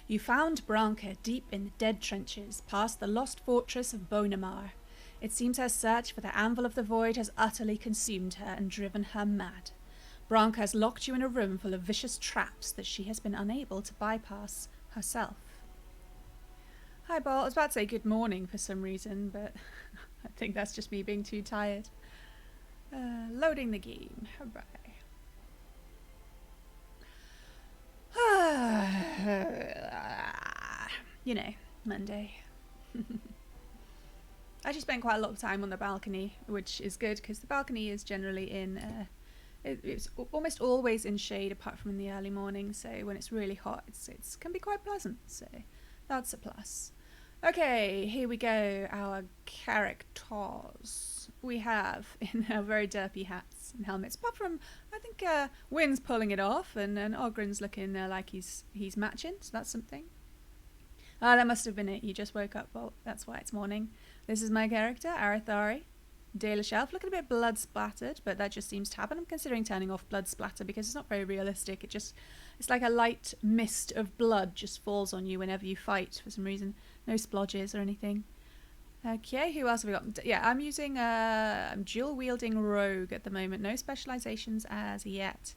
You found Branca deep in the dead trenches, past the lost fortress of Bonamar. It seems her search for the Anvil of the Void has utterly consumed her and driven her mad. Branca has locked you in a room full of vicious traps that she has been unable to bypass herself. Hi, Ball. I was about to say good morning for some reason, but I think that's just me being too tired. Loading the game. Hooray. You know, Monday. I actually spent quite a lot of time on the balcony, which is good because the balcony is generally in it's almost always in shade apart from in the early morning, so when it's really hot it can be quite pleasant, so that's a plus. Okay, here we go, our characters. We have in our very derpy hats and helmets, apart from I think Wynn's pulling it off and Ogren's looking like he's matching, so that's something. Ah, that must have been it. You just woke up. Well, that's why it's morning. This is my character, Arathari. Dale Shelf, looking a bit blood splattered, but that just seems to happen. I'm considering turning off blood splatter because it's not very realistic. It's like a light mist of blood just falls on you whenever you fight for some reason. No splodges or anything. Okay, who else have we got? Yeah, I'm using I'm dual wielding rogue at the moment. No specializations as yet.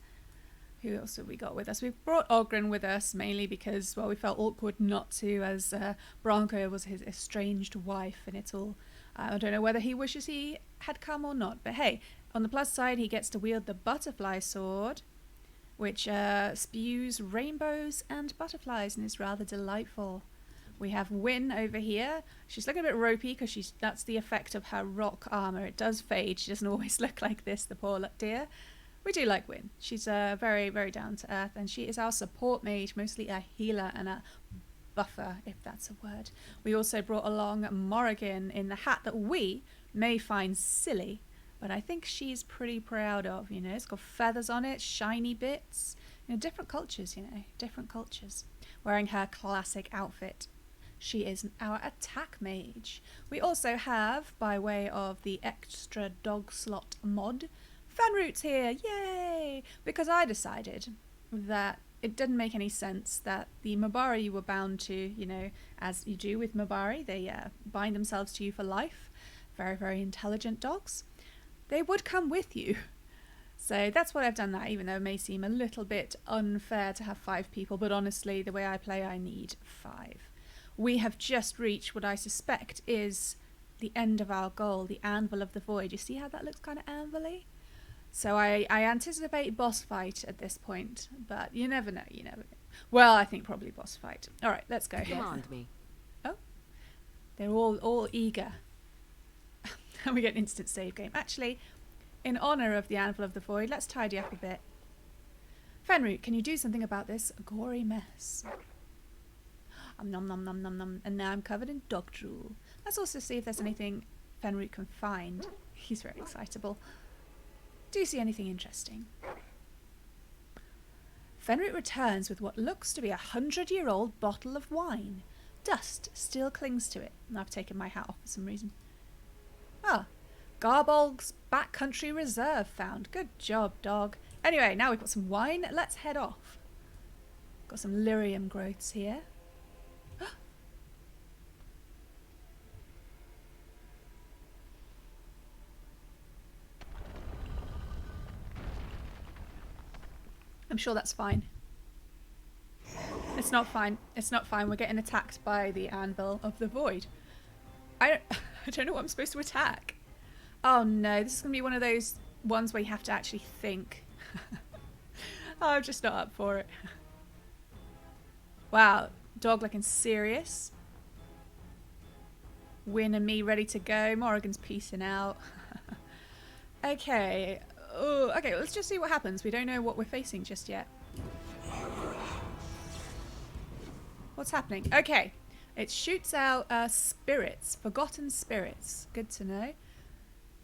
Who else have we got with us? We've brought Ogren with us mainly because, well, we felt awkward not to, as Branca was his estranged wife, and it's all. I don't know whether he wishes he had come or not, but hey, on the plus side, he gets to wield the butterfly sword, which spews rainbows and butterflies and is rather delightful. We have Wynn over here. She's looking a bit ropey because that's the effect of her rock armor. It does fade. She doesn't always look like this, the poor dear. We do like Wynn. She's very, very down to earth, and she is our support mage, mostly a healer and a buffer, if that's a word. We also brought along Morrigan in the hat that we may find silly, but I think she's pretty proud of, you know. It's got feathers on it, shiny bits. You know, different cultures, you know, different cultures. Wearing her classic outfit. She is our attack mage. We also have, by way of the extra dog slot mod, Fenroot's here, yay! Because I decided that it didn't make any sense that the Mabari you were bound to, you know, as you do with Mabari, they bind themselves to you for life. Very, very intelligent dogs. They would come with you. So that's why I've done that, even though it may seem a little bit unfair to have 5 people, but honestly, the way I play, I need 5. We have just reached what I suspect is the end of our goal, the Anvil of the Void. You see how that looks kind of anvil-y? So I anticipate boss fight at this point, but you never know, you never know. Well, I think probably boss fight. All right, let's go. Command me. Oh, they're all eager. And we get an instant save game. Actually, in honour of the Anvil of the Void, let's tidy up a bit. Fenroot, can you do something about this gory mess? Nom nom nom nom nom. And now I'm covered in dog drool. Let's also see if there's anything Fenroot can find. He's very excitable. Do you see anything interesting? Fenroot returns with what looks to be a 100-year-old bottle of wine. Dust still clings to it. And I've taken my hat off for some reason. Ah, Garbolg's Backcountry Reserve found. Good job, dog. Anyway, now we've got some wine. Let's head off. Got some lyrium growths here. I'm sure that's fine. It's not fine. It's not fine. We're getting attacked by the Anvil of the Void. I don't know what I'm supposed to attack. Oh no, this is going to be one of those ones where you have to actually think. Oh, I'm just not up for it. Wow, dog looking serious. Wynn and me ready to go. Morrigan's peacing out. Okay. Oh, okay, let's just see what happens. We don't know what we're facing just yet. What's happening? Okay. It shoots out spirits. Forgotten spirits. Good to know.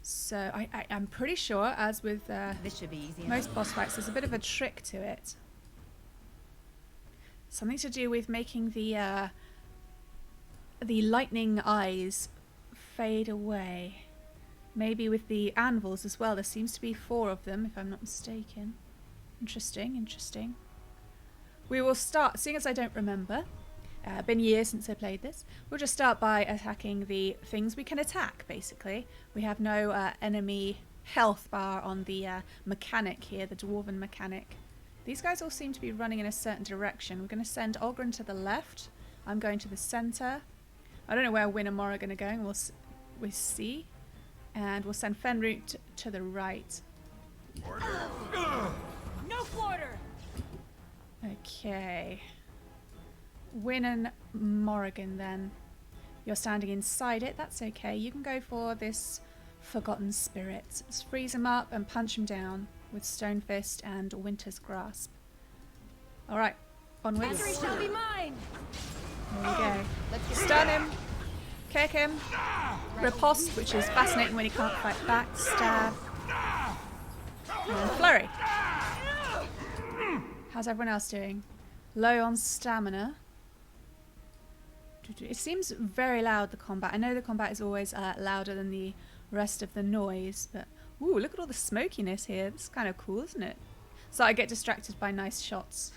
So I'm pretty sure, as with This should be easy most boss fights, there's a bit of a trick to it. Something to do with making the lightning eyes fade away. Maybe with the anvils as well. There seems to be 4 of them, if I'm not mistaken. Interesting, interesting. We will start, seeing as I don't remember, Been years since I played this. We'll just start by attacking the things we can attack, basically. We have no enemy health bar on the mechanic here, the dwarven mechanic. These guys all seem to be running in a certain direction. We're going to send Ogren to the left. I'm going to the centre. I don't know where Win and Morrigan are going. We'll see. And we'll send Fenroot to the right. No quarter. Okay. Win and Morrigan then. You're standing inside it. That's okay. You can go for this Forgotten Spirit. Let's freeze him up and punch him down with Stone Fist and Winter's Grasp. Alright. Onwards. Victory shall be mine. There we go. Stun him. Kick him. Riposte, which is fascinating when he can't fight back. Stab. And flurry. How's everyone else doing? Low on stamina. It seems very loud, the combat. I know the combat is always louder than the rest of the noise, but ooh, look at all the smokiness here. This is kind of cool, isn't it? So I get distracted by nice shots.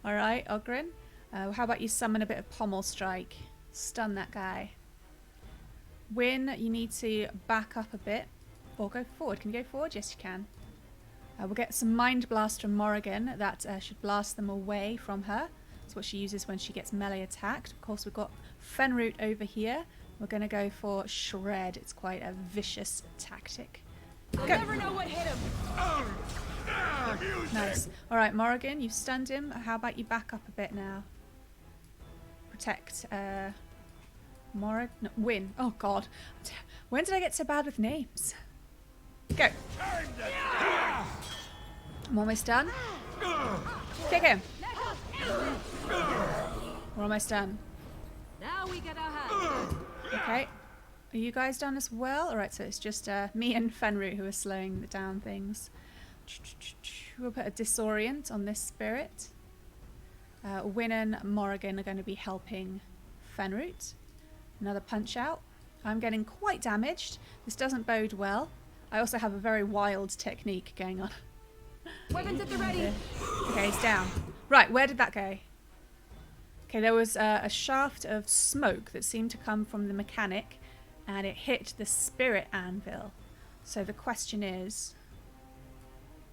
Alright, Ogren. How about you summon a bit of Pommel Strike? Stun that guy. Win, you need to back up a bit. Or go forward. Can you go forward? Yes, you can. We'll get some Mind Blast from Morrigan. That should blast them away from her. That's what she uses when she gets melee attacked. Of course, we've got Fenroot over here. We're going to go for Shred. It's quite a vicious tactic. I'll never know what hit him. Nice. Alright, Morrigan, you've stunned him. How about you back up a bit now? Protect. Morrigan. No, Win. Oh, God. When did I get so bad with names? Go. I'm almost done. Kick him. We're almost done. Now we get our hands. Okay. Are you guys done as well? Alright, so it's just me and Fenroot who are slowing down things. We'll put a Disorient on this spirit. Win and Morrigan are going to be helping Fenroot. Another punch out. I'm getting quite damaged. This doesn't bode well. I also have a very wild technique going on. Weapons at the ready. Okay, he's down. Right, where did that go? Okay, there was a shaft of smoke that seemed to come from the mechanic, and it hit the spirit anvil. So the question is,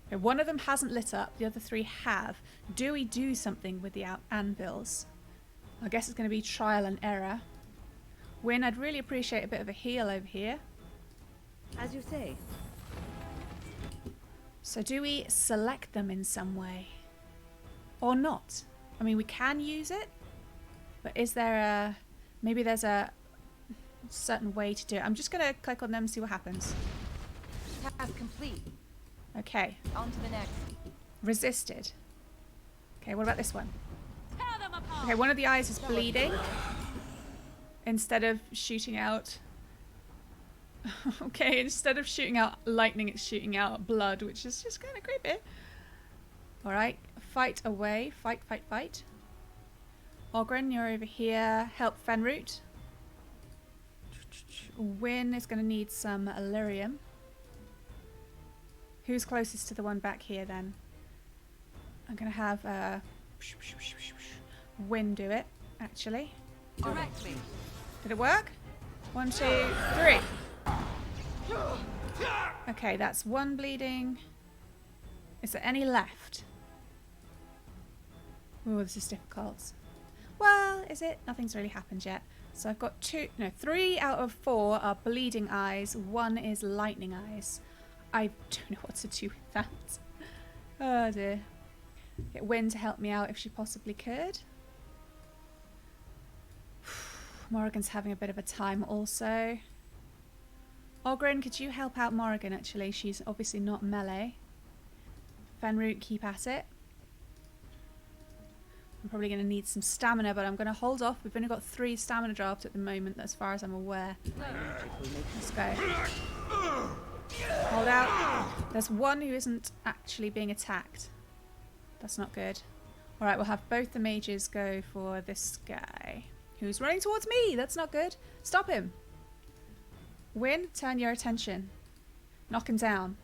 okay, one of them hasn't lit up, the other three have. Do we do something with the anvils? I guess it's going to be trial and error. Win, I'd really appreciate a bit of a heal over here. As you say. So do we select them in some way? Or not? I mean, we can use it, but is there a... Maybe there's a certain way to do it. I'm just going to click on them and see what happens. Task complete. Okay. On to the next. Resisted. Okay, what about this one? Tear them apart. Okay, one of the eyes is bleeding. Instead of shooting out... Okay, instead of shooting out lightning, it's shooting out blood, which is just kind of creepy. Alright, fight away. Fight, fight, fight. Ogren, you're over here. Help Fenroot. Win is going to need some Illyrium. Who's closest to the one back here then? I'm going to have Win do it, actually. Directly. Did it work? 1, 2, 3. Okay, that's one bleeding. Is there any left? Oh, this is difficult. Well, is it? Nothing's really happened yet. So I've got 3 out of 4 are bleeding eyes. 1 is lightning eyes. I don't know what to do with that. Oh dear. Get Win to help me out if she possibly could. Morrigan's having a bit of a time also. Ogren, could you help out Morrigan actually? She's obviously not melee. Fenroot, keep at it. I'm probably going to need some stamina, but I'm going to hold off. We've only got 3 stamina drafts at the moment, as far as I'm aware. Let's go. Hold out. There's one who isn't actually being attacked. That's not good. Alright, we'll have both the mages go for this guy. Who's running towards me? That's not good. Stop him. Win, turn your attention. Knock him down.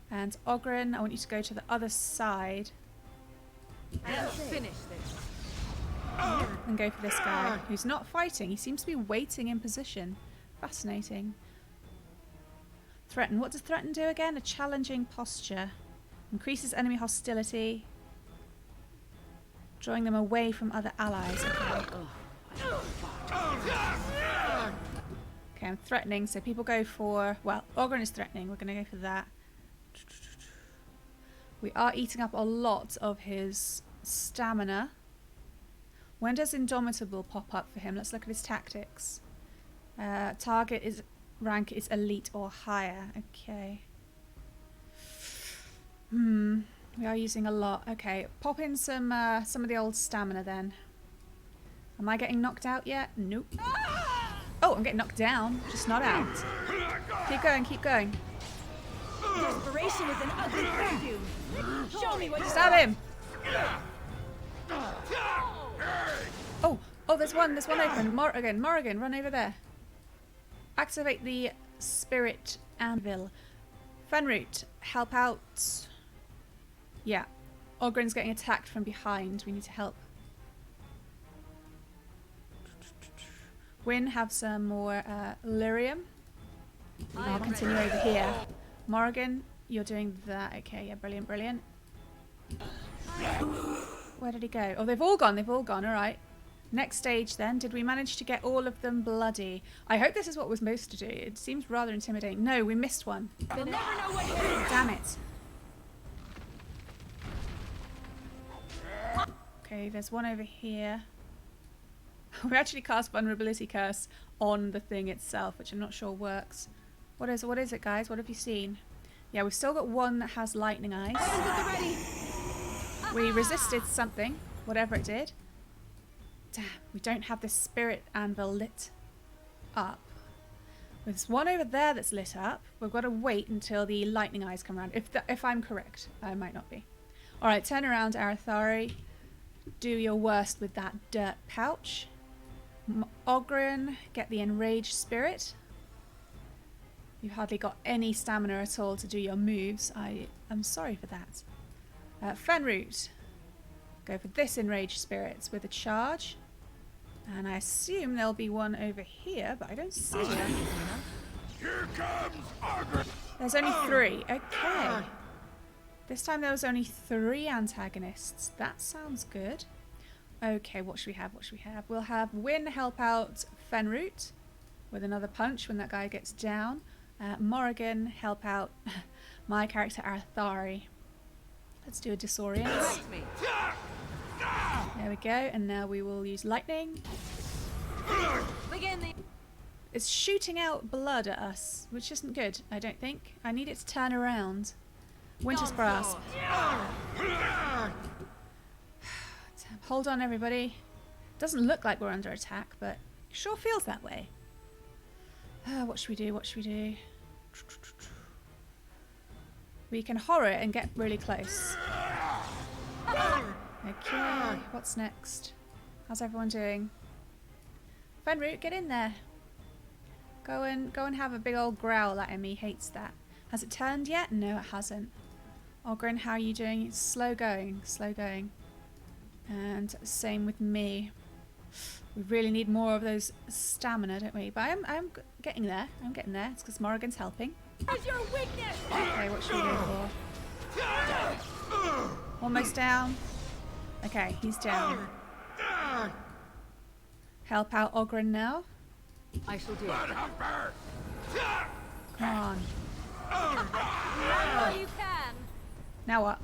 And Ogren, I want you to go to the other side. And finish this. and go for this guy who's not fighting. He seems to be waiting in position. Fascinating. Threaten. What does threaten do again? A challenging posture. Increases enemy hostility. Drawing them away from other allies. Okay. Okay, I'm threatening, so people go for... Well, Ogren is threatening. We're going to go for that. We are eating up a lot of his stamina. When does Indomitable pop up for him? Let's look at his tactics. Target is rank is elite or higher. Okay. We are using a lot. Okay, pop in some of the old stamina then. Am I getting knocked out yet? Nope. Oh, I'm getting knocked down, just not out. Keep going, keep going. Desperation is an ugly perfume. Show me what you Stab him! Oh, there's one open. Morrigan, run over there. Activate the spirit anvil. Fenroot, help out. Yeah. Ogren's getting attacked from behind. We need to help. Wynn, have some more lyrium. I'll continue over here. Morrigan, you're doing that. Okay, yeah, brilliant, brilliant. Where did he go? Oh, they've all gone, alright. Next stage then. Did we manage to get all of them bloody? I hope this is what we're supposed to do. It seems rather intimidating. No, we missed one. They'll never know what hit him. Damn it. Okay, there's one over here. We actually cast Vulnerability Curse on the thing itself, which I'm not sure works. What is it, guys? What have you seen? Yeah, we've still got one that has lightning eyes. We resisted something, whatever it did. Damn, we don't have this spirit anvil lit up. There's one over there that's lit up. We've got to wait until the lightning eyes come around. If I'm correct, I might not be. All right, turn around, Arathari. Do your worst with that dirt pouch. Ogren, get the enraged spirit. You've hardly got any stamina at all to do your moves. I'm sorry for that. Fenroot, go for this enraged spirit with a charge. And I assume there'll be one over here, but I don't see them. Here comes Ogren. There's only 3. Okay. This time there was only 3 antagonists. That sounds good. Okay, what should we have? We'll have Wynn help out Fenroot with another punch when that guy gets down. Morrigan help out my character Arathari. Let's do a disorient. There we go, and now we will use lightning. It's shooting out blood at us, which isn't good, I don't think. I need it to turn around. Winter's Grasp. Hold on, everybody. Doesn't look like we're under attack, but it sure feels that way. What should we do? We can horror it and get really close. Okay, what's next? How's everyone doing? Fenroot, get in there. Go and have a big old growl at him. He hates that. Has it turned yet? No, it hasn't. Ogren, how are you doing? It's slow going. And same with me. We really need more of those stamina, don't we? But I'm getting there. It's because Morrigan's helping. Where's your weakness? Okay, what should we go for? Almost down. Okay, he's down. Help out Ogren now. I shall do it. Come on. Oh, you can. Now what?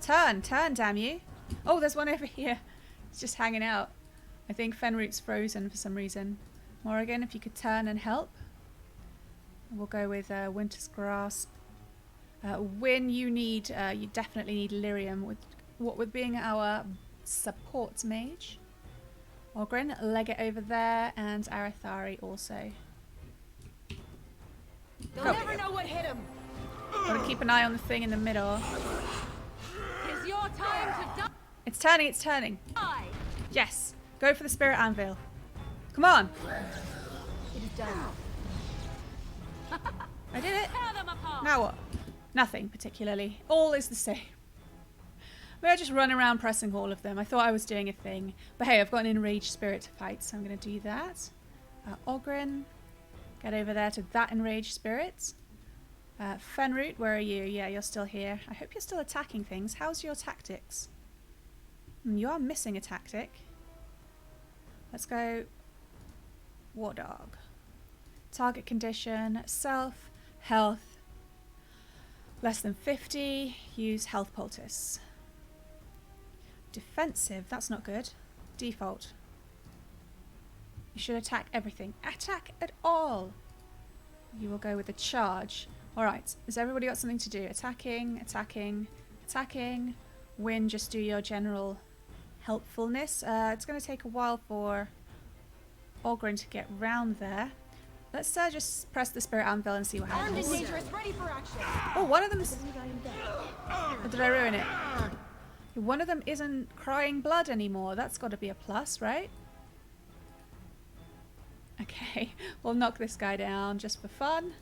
Turn, damn you. Oh, there's one over here. It's just hanging out. I think Fenroot's frozen for some reason. Morrigan, if you could turn and help. We'll go with Winter's Grasp. Wynn, you definitely need lyrium with being our support mage. Ogren, leg it over there, and Arathari also. They'll never know what hit him. Gotta keep an eye on the thing in the middle. It's your time to die. It's turning. Yes. Go for the spirit anvil. Come on. It is done. I did it. Tear them apart. Now what? Nothing particularly. All is the same. Maybe I just run around pressing all of them. I thought I was doing a thing. But hey, I've got an enraged spirit to fight, so I'm going to do that. Ogren, get over there to that enraged spirit. Fenroot, where are you? Yeah, you're still here. I hope you're still attacking things. How's your tactics? You are missing a tactic. Let's go War Dog. Target condition, self, health, less than 50. Use health poultice. Defensive, that's not good. Default. You should attack everything. Attack at all. You will go with the charge. Alright, has everybody got something to do? Attacking, attacking, attacking. Win, just do your general helpfulness. It's going to take a while for Ogren to get round there. Let's just press the spirit anvil and see what Armed and happens. dangerous, ready for action. Oh, one of them's... Or did I ruin it? One of them isn't crying blood anymore. That's got to be a plus, right? Okay, we'll knock this guy down just for fun.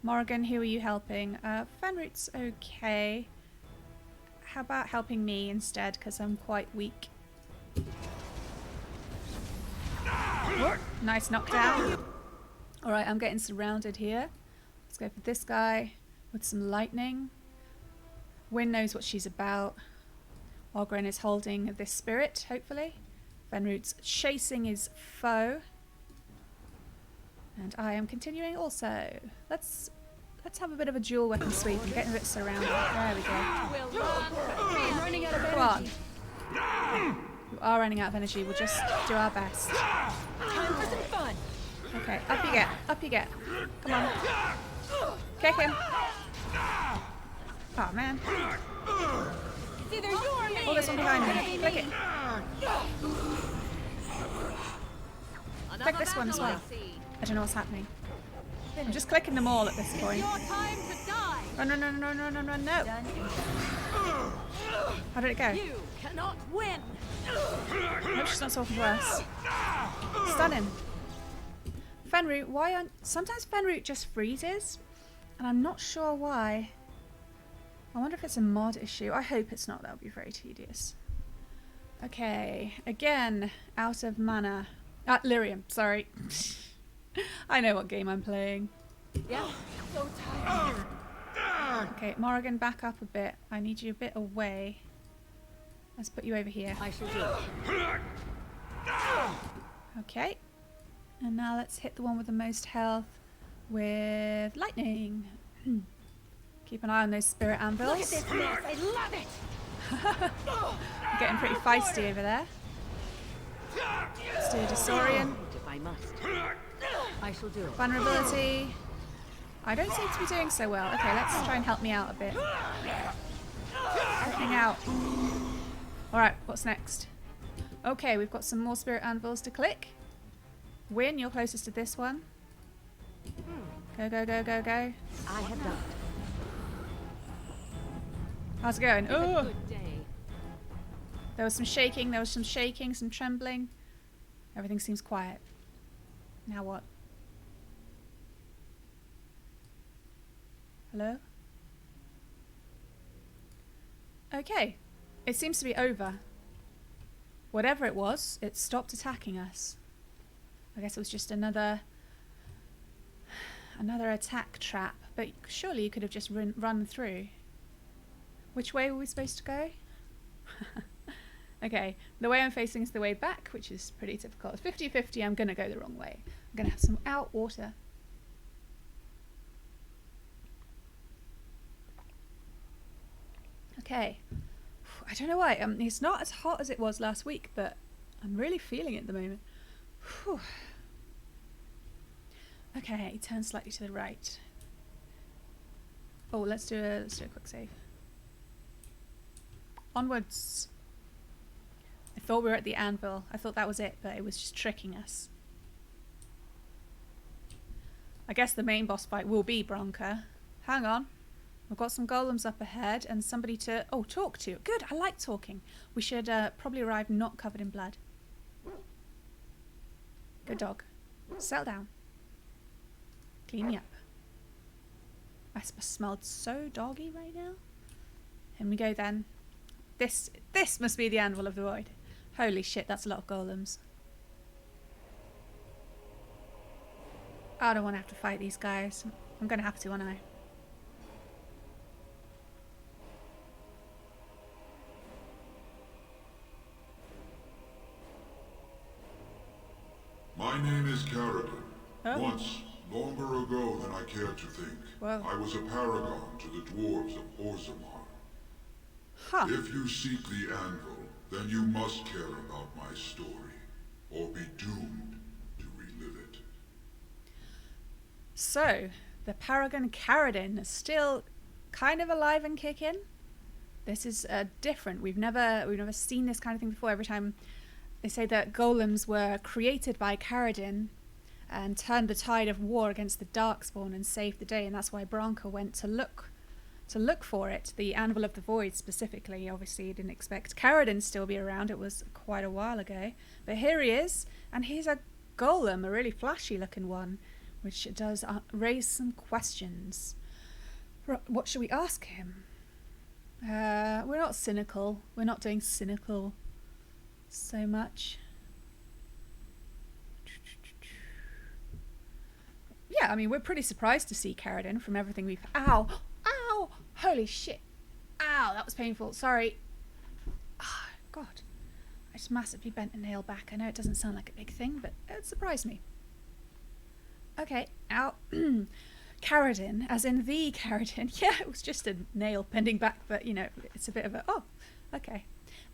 Morrigan, who are you helping? Fenroot's okay. How about helping me instead, because I'm quite weak. Oh, nice knockdown. Alright, I'm getting surrounded here. Let's go for this guy with some lightning. Wynn knows what she's about. Ogren is holding this spirit, hopefully. Fenroot's chasing his foe. And I am continuing also. Let's have a bit of a dual weapon sweep. I'm getting a bit surrounded. There we go. I'm running out of Come on. energy. You are running out of energy. We'll just do our best. Time for some fun. Okay, up you get. Up you get. Come on. Kick him. Oh, man. It's either you or me. Oh, there's one behind me. Click it. Click this one as well. I don't know what's happening. I'm just clicking them all at this point. Your time to die. Run, run, run, run, run, run, run, no. How did it go? You cannot win. I hope she's not talking to us. Stun him. Fenroot, why aren't... Sometimes Fenroot just freezes, and I'm not sure why. I wonder if it's a mod issue. I hope it's not. That would be very tedious. Okay, again, out of mana. Lyrium, sorry. I know what game I'm playing. Yeah, so tired. Okay, Morrigan, back up a bit. I need you a bit away. Let's put you over here. I shall do it. Okay. And now let's hit the one with the most health with lightning. Keep an eye on those spirit anvils. Look at this mess. I love it. I'm getting pretty feisty over there. Let's do a Disorian. If I must, I shall do it. Vulnerability. I don't seem to be doing so well. Okay, let's try and help me out a bit. Helping out. Alright, what's next? Okay, we've got some more spirit anvils to click. Win, you're closest to this one. Go, go, go, go, go. I have done it. How's it going? Oh, Good day. there was some shaking, some trembling. Everything seems quiet. Now what? Hello? Okay. It seems to be over. Whatever it was, it stopped attacking us. I guess it was just another attack trap. But surely you could have just run through. Which way were we supposed to go? Okay, the way I'm facing is the way back, which is pretty difficult. It's 50-50, I'm going to go the wrong way. I'm going to have some out water. Okay. I don't know why. It's not as hot as it was last week, but I'm really feeling it at the moment. Whew. Okay, turn slightly to the right. Oh, let's do a quick save. Onwards. I thought we were at the anvil. I thought that was it, but it was just tricking us. I guess the main boss fight will be Bronca. Hang on. We've got some golems up ahead and somebody to talk to. Good, I like talking. We should probably arrive not covered in blood. Good dog. Settle down. Clean me up. I smelled so doggy right now. In we go then. This must be the Anvil of the Void. Holy shit, that's a lot of golems. I don't want to have to fight these guys. I'm going to have to, aren't I? My name is Caridin. Oh. Once, longer ago than I care to think, Whoa. I was a paragon to the dwarves of Orzammar. Huh. If you seek the Anvil, then you must care about my story, or be doomed to relive it. So, the Paragon Caridin is still kind of alive and kicking. This is different. We've never seen this kind of thing before. Every time they say that golems were created by Caridin and turned the tide of war against the Darkspawn and saved the day, and that's why Branka went to look for it. The Anvil of the Void specifically. Obviously, he didn't expect Caridin to still be around. It was quite a while ago, but here he is, and he's a golem, a really flashy looking one, which does raise some questions. What should we ask him? We're not cynical. We're not doing cynical so much. Yeah, I mean, we're pretty surprised to see Caridin from everything we've... Ow! Ow! Holy shit! Ow, that was painful. Sorry. Oh, God. I just massively bent a nail back. I know it doesn't sound like a big thing, but it surprised me. Okay, ow. Caridin, as in the Caridin. Yeah, it was just a nail bending back, but, you know, it's a bit of a... Oh, okay.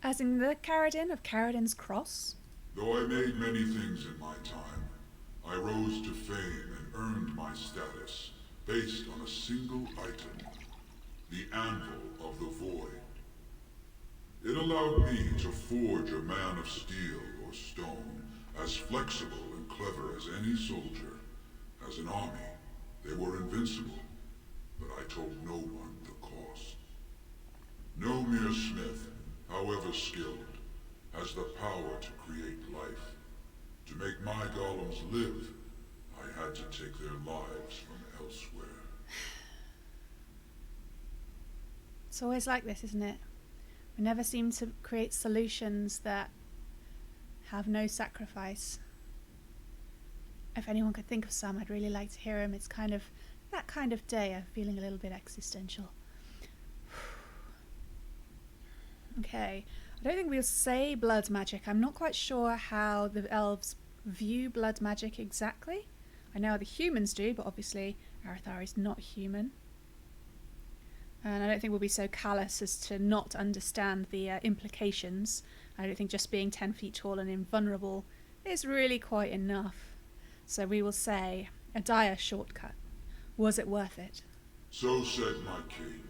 As in the Caridin of Caridin's Cross. Though I made many things in my time, I rose to fame and earned my status based on a single item, the Anvil of the Void. It allowed me to forge a man of steel or stone as flexible and clever as any soldier. As an army, they were invincible, but I told no one the cost. No mere smith, however skilled, has the power to create life. To make my golems live, I had to take their lives from elsewhere. It's always like this, isn't it? We never seem to create solutions that have no sacrifice. If anyone could think of some, I'd really like to hear him. It's kind of that kind of day. I'm feeling a little bit existential. Okay. I don't think we'll say blood magic. I'm not quite sure how the elves view blood magic exactly. I know how the humans do, but obviously Arathar is not human. And I don't think we'll be so callous as to not understand the implications. I don't think just being 10 feet tall and invulnerable is really quite enough. So we will say, a dire shortcut. Was it worth it? So said my king.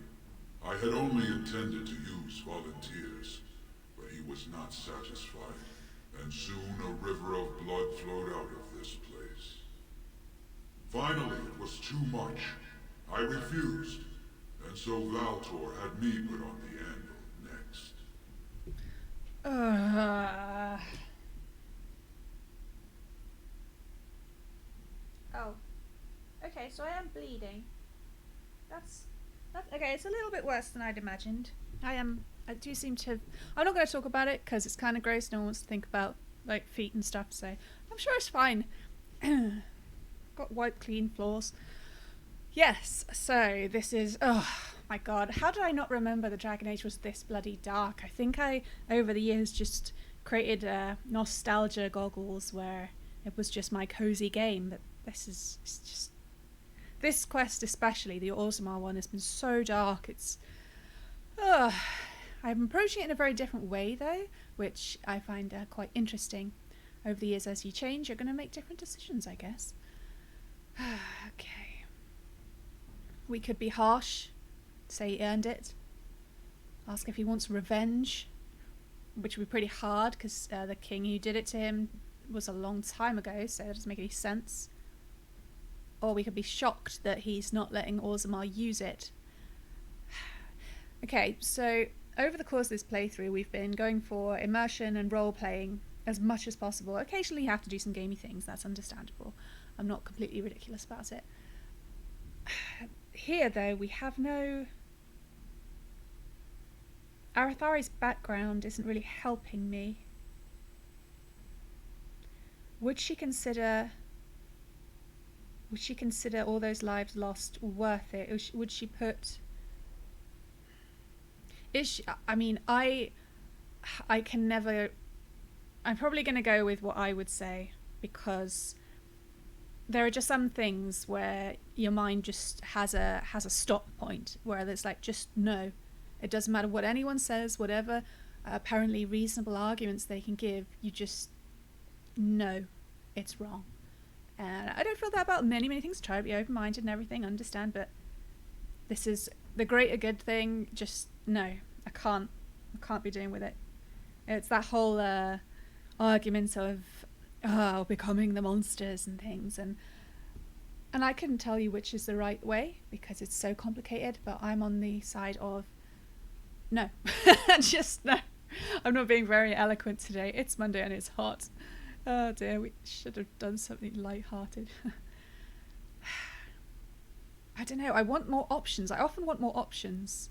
I had only intended to use volunteers, but he was not satisfied, and soon a river of blood flowed out of this place. Finally, it was too much. I refused, and so Valtor had me put on the anvil next. Oh. Okay, so I am bleeding. That's okay, it's a little bit worse than I'd imagined. I do seem to... I'm not going to talk about it because it's kind of gross. No one wants to think about, like, feet and stuff, so I'm sure it's fine. Got wiped clean floors. Yes, so this is... Oh, my God. How did I not remember the Dragon Age was this bloody dark? I think I, over the years, just created nostalgia goggles where it was just my cozy game, but this is... It's just... This quest especially, the Orzammar one, has been so dark. It's... I'm approaching it in a very different way, though, which I find quite interesting. Over the years, as you change, you're going to make different decisions, I guess. Okay. We could be harsh. Say he earned it. Ask if he wants revenge, which would be pretty hard, because the king who did it to him was a long time ago, so that doesn't make any sense. Or we could be shocked that he's not letting Orzammar use it. Okay, so over the course of this playthrough, we've been going for immersion and role-playing as much as possible. Occasionally you have to do some gamey things, that's understandable. I'm not completely ridiculous about it. Here, though, we have no Arathari's background isn't really helping me. Would she consider all those lives lost worth it? Would she put... I mean, I can never... I'm probably going to go with what I would say, because there are just some things where your mind just has a stop point, where there's like, just no. It doesn't matter what anyone says, whatever apparently reasonable arguments they can give, you just know it's wrong. And I don't feel that about many things. Try to be open-minded and everything, understand, but this is the greater good thing. Just no, I can't be doing with it. It's that whole argument of becoming the monsters and things, and I couldn't tell you which is the right way because it's so complicated, but I'm on the side of no. Just no. I'm not being very eloquent today. It's Monday and it's hot. Oh dear, we should have done something light-hearted. I don't know, I want more options. I often want more options.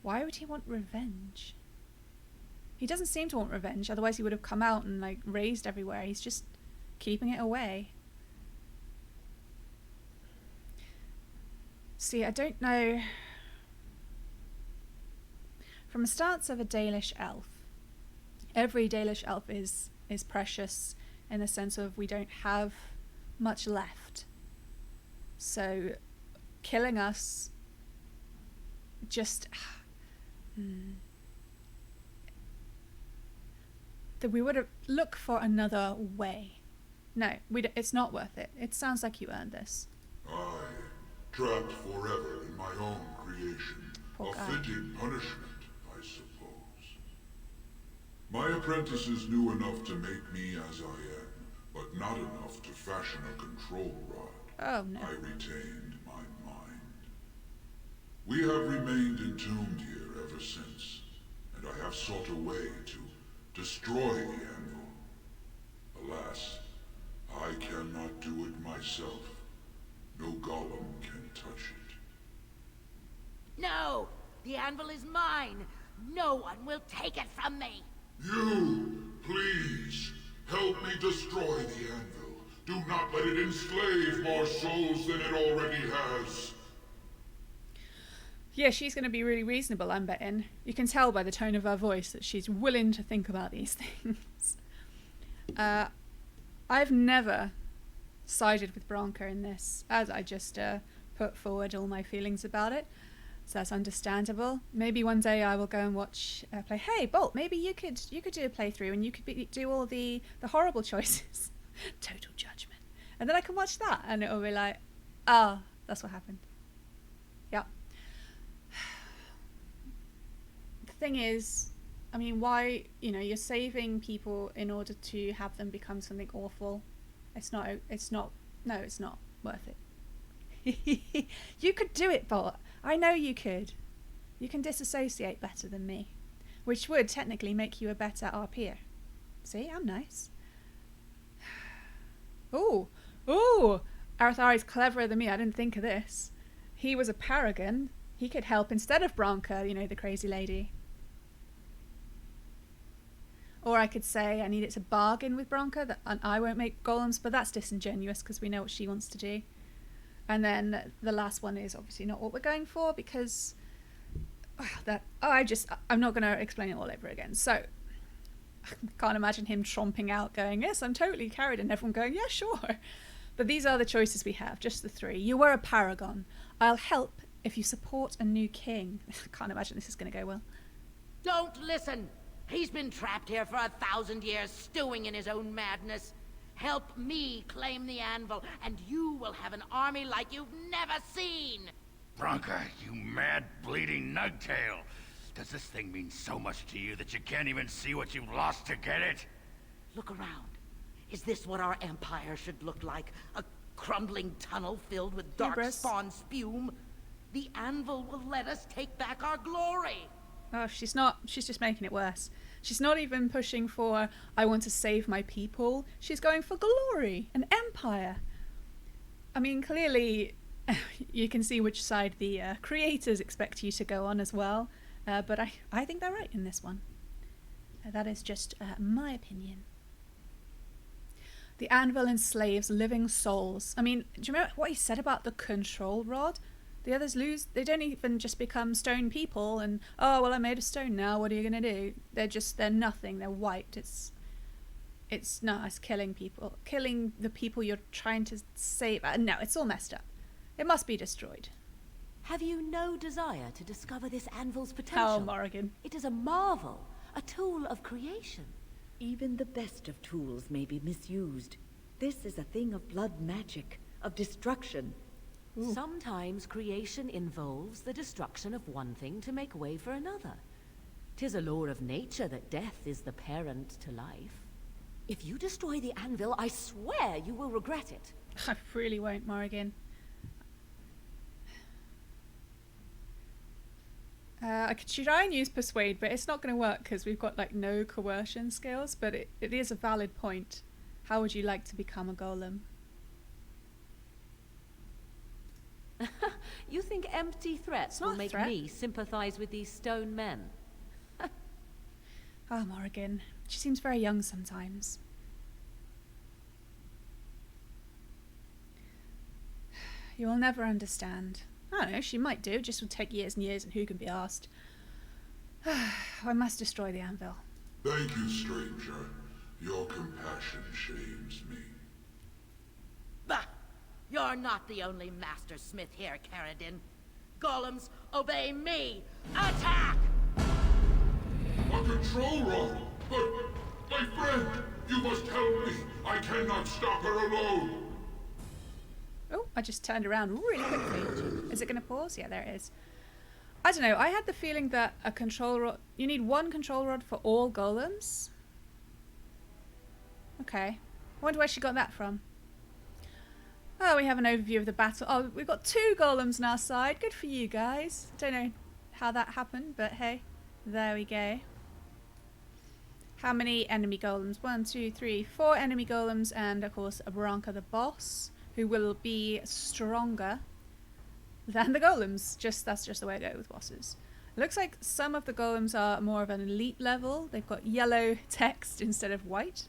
Why would he want revenge? He doesn't seem to want revenge, otherwise he would have come out and like raised everywhere. He's just keeping it away. See, I don't know. From the stance of a Dalish elf, every Dalish elf is precious in the sense of we don't have much left. So killing us just that we would have look for another way. No, it's not worth it. It sounds like you earned this. I, trapped forever in my own creation, Poor a guy. fitting punishment, I suppose. My apprentices knew enough to make me as I am, but not enough to fashion a control rod. Oh no. I retained my mind. We have remained entombed here ever since, and I have sought a way to destroy the Anvil. Alas, I cannot do it myself. No golem can touch it. No! The anvil is mine! No one will take it from me! You, please, help me destroy the Anvil. Do not let it enslave more souls than it already has. Yeah, she's going to be really reasonable, I'm betting. You can tell by the tone of her voice that she's willing to think about these things. I've never sided with Bronca in this, as I just put forward all my feelings about it. So that's understandable. Maybe one day I will go and watch play. Hey, Bolt, maybe you could do a playthrough and you could do all the horrible choices. Total judgment. And then I can watch that and it'll be like, ah, that's what happened. Yeah. The thing is, I mean, why, you're saving people in order to have them become something awful. It's not worth it. You could do it, Bolt. I know you could. You can disassociate better than me, which would technically make you a better RPer. See, I'm nice. Ooh, Arathari's cleverer than me. I didn't think of this. He was a paragon. He could help instead of Bronca, the crazy lady. Or I could say I need it to bargain with Bronca, and I won't make golems, but that's disingenuous because we know what she wants to do. And then the last one is obviously not what we're going for because I'm not going to explain it all over again. So I can't imagine him tromping out going, yes, I'm totally Caridin, and everyone going, yeah, sure. But these are the choices we have, just the three. You were a paragon. I'll help if you support a new king. I can't imagine this is going to go well. Don't listen! He's been trapped here for 1,000 years, stewing in his own madness. Help me claim the anvil, and you will have an army like you've never seen! Bronca, you mad, bleeding nugtail! Does this thing mean so much to you that you can't even see what you've lost to get it? Look around. Is this what our empire should look like? A crumbling tunnel filled with dark Hubris. spawn spume? The anvil will let us take back our glory! Oh, she's not. She's just making it worse. She's not even pushing for, I want to save my people. She's going for glory, an empire. I mean, clearly, you can see which side the creators expect you to go on as well. But I think they're right in this one. That is just my opinion. The anvil enslaves living souls. I mean, do you remember what he said about the control rod? The others lose. They don't even just become stone people and, oh, well, I made a stone now. What are you going to do? They're nothing. They're wiped. It's killing people. Killing the people you're trying to save. No, it's all messed up. It must be destroyed. Have you no desire to discover this anvil's potential? Hell, Morrigan. It is a marvel, a tool of creation. Even the best of tools may be misused. This is a thing of blood magic, of destruction. Ooh. Sometimes creation involves the destruction of one thing to make way for another. 'Tis a law of nature that death is the parent to life. If you destroy the anvil, I swear you will regret it. I really won't, Morrigan. I could try and use persuade, but it's not going to work because we've got like no coercion skills, but it is a valid point. How would you like to become a golem? You think empty threats not will a make threat. me sympathize with these stone men? Ah, Morrigan. She seems very young sometimes. You will never understand. I don't know, she might do. It just would take years and years, and who can be asked? I must destroy the anvil. Thank you, stranger. Your compassion shames me. Bah! You're not the only master smith here, Caridin. Golems, obey me! Attack! A control rod! But, my friend, you must help me. I cannot stop her alone. Oh, I just turned around really quickly. Is it going to pause? Yeah, there it is. I don't know. I had the feeling that a control rod... You need one control rod for all golems? Okay. I wonder where she got that from. Oh, we have an overview of the battle. Oh, we've got 2 golems on our side. Good for you guys. Don't know how that happened, but hey. There we go. How many enemy golems? 1, 2, 3, 4 enemy golems, and of course a Bronca the boss, who will be stronger than the golems. That's just the way I go with bosses. It looks like some of the golems are more of an elite level. They've got yellow text instead of white.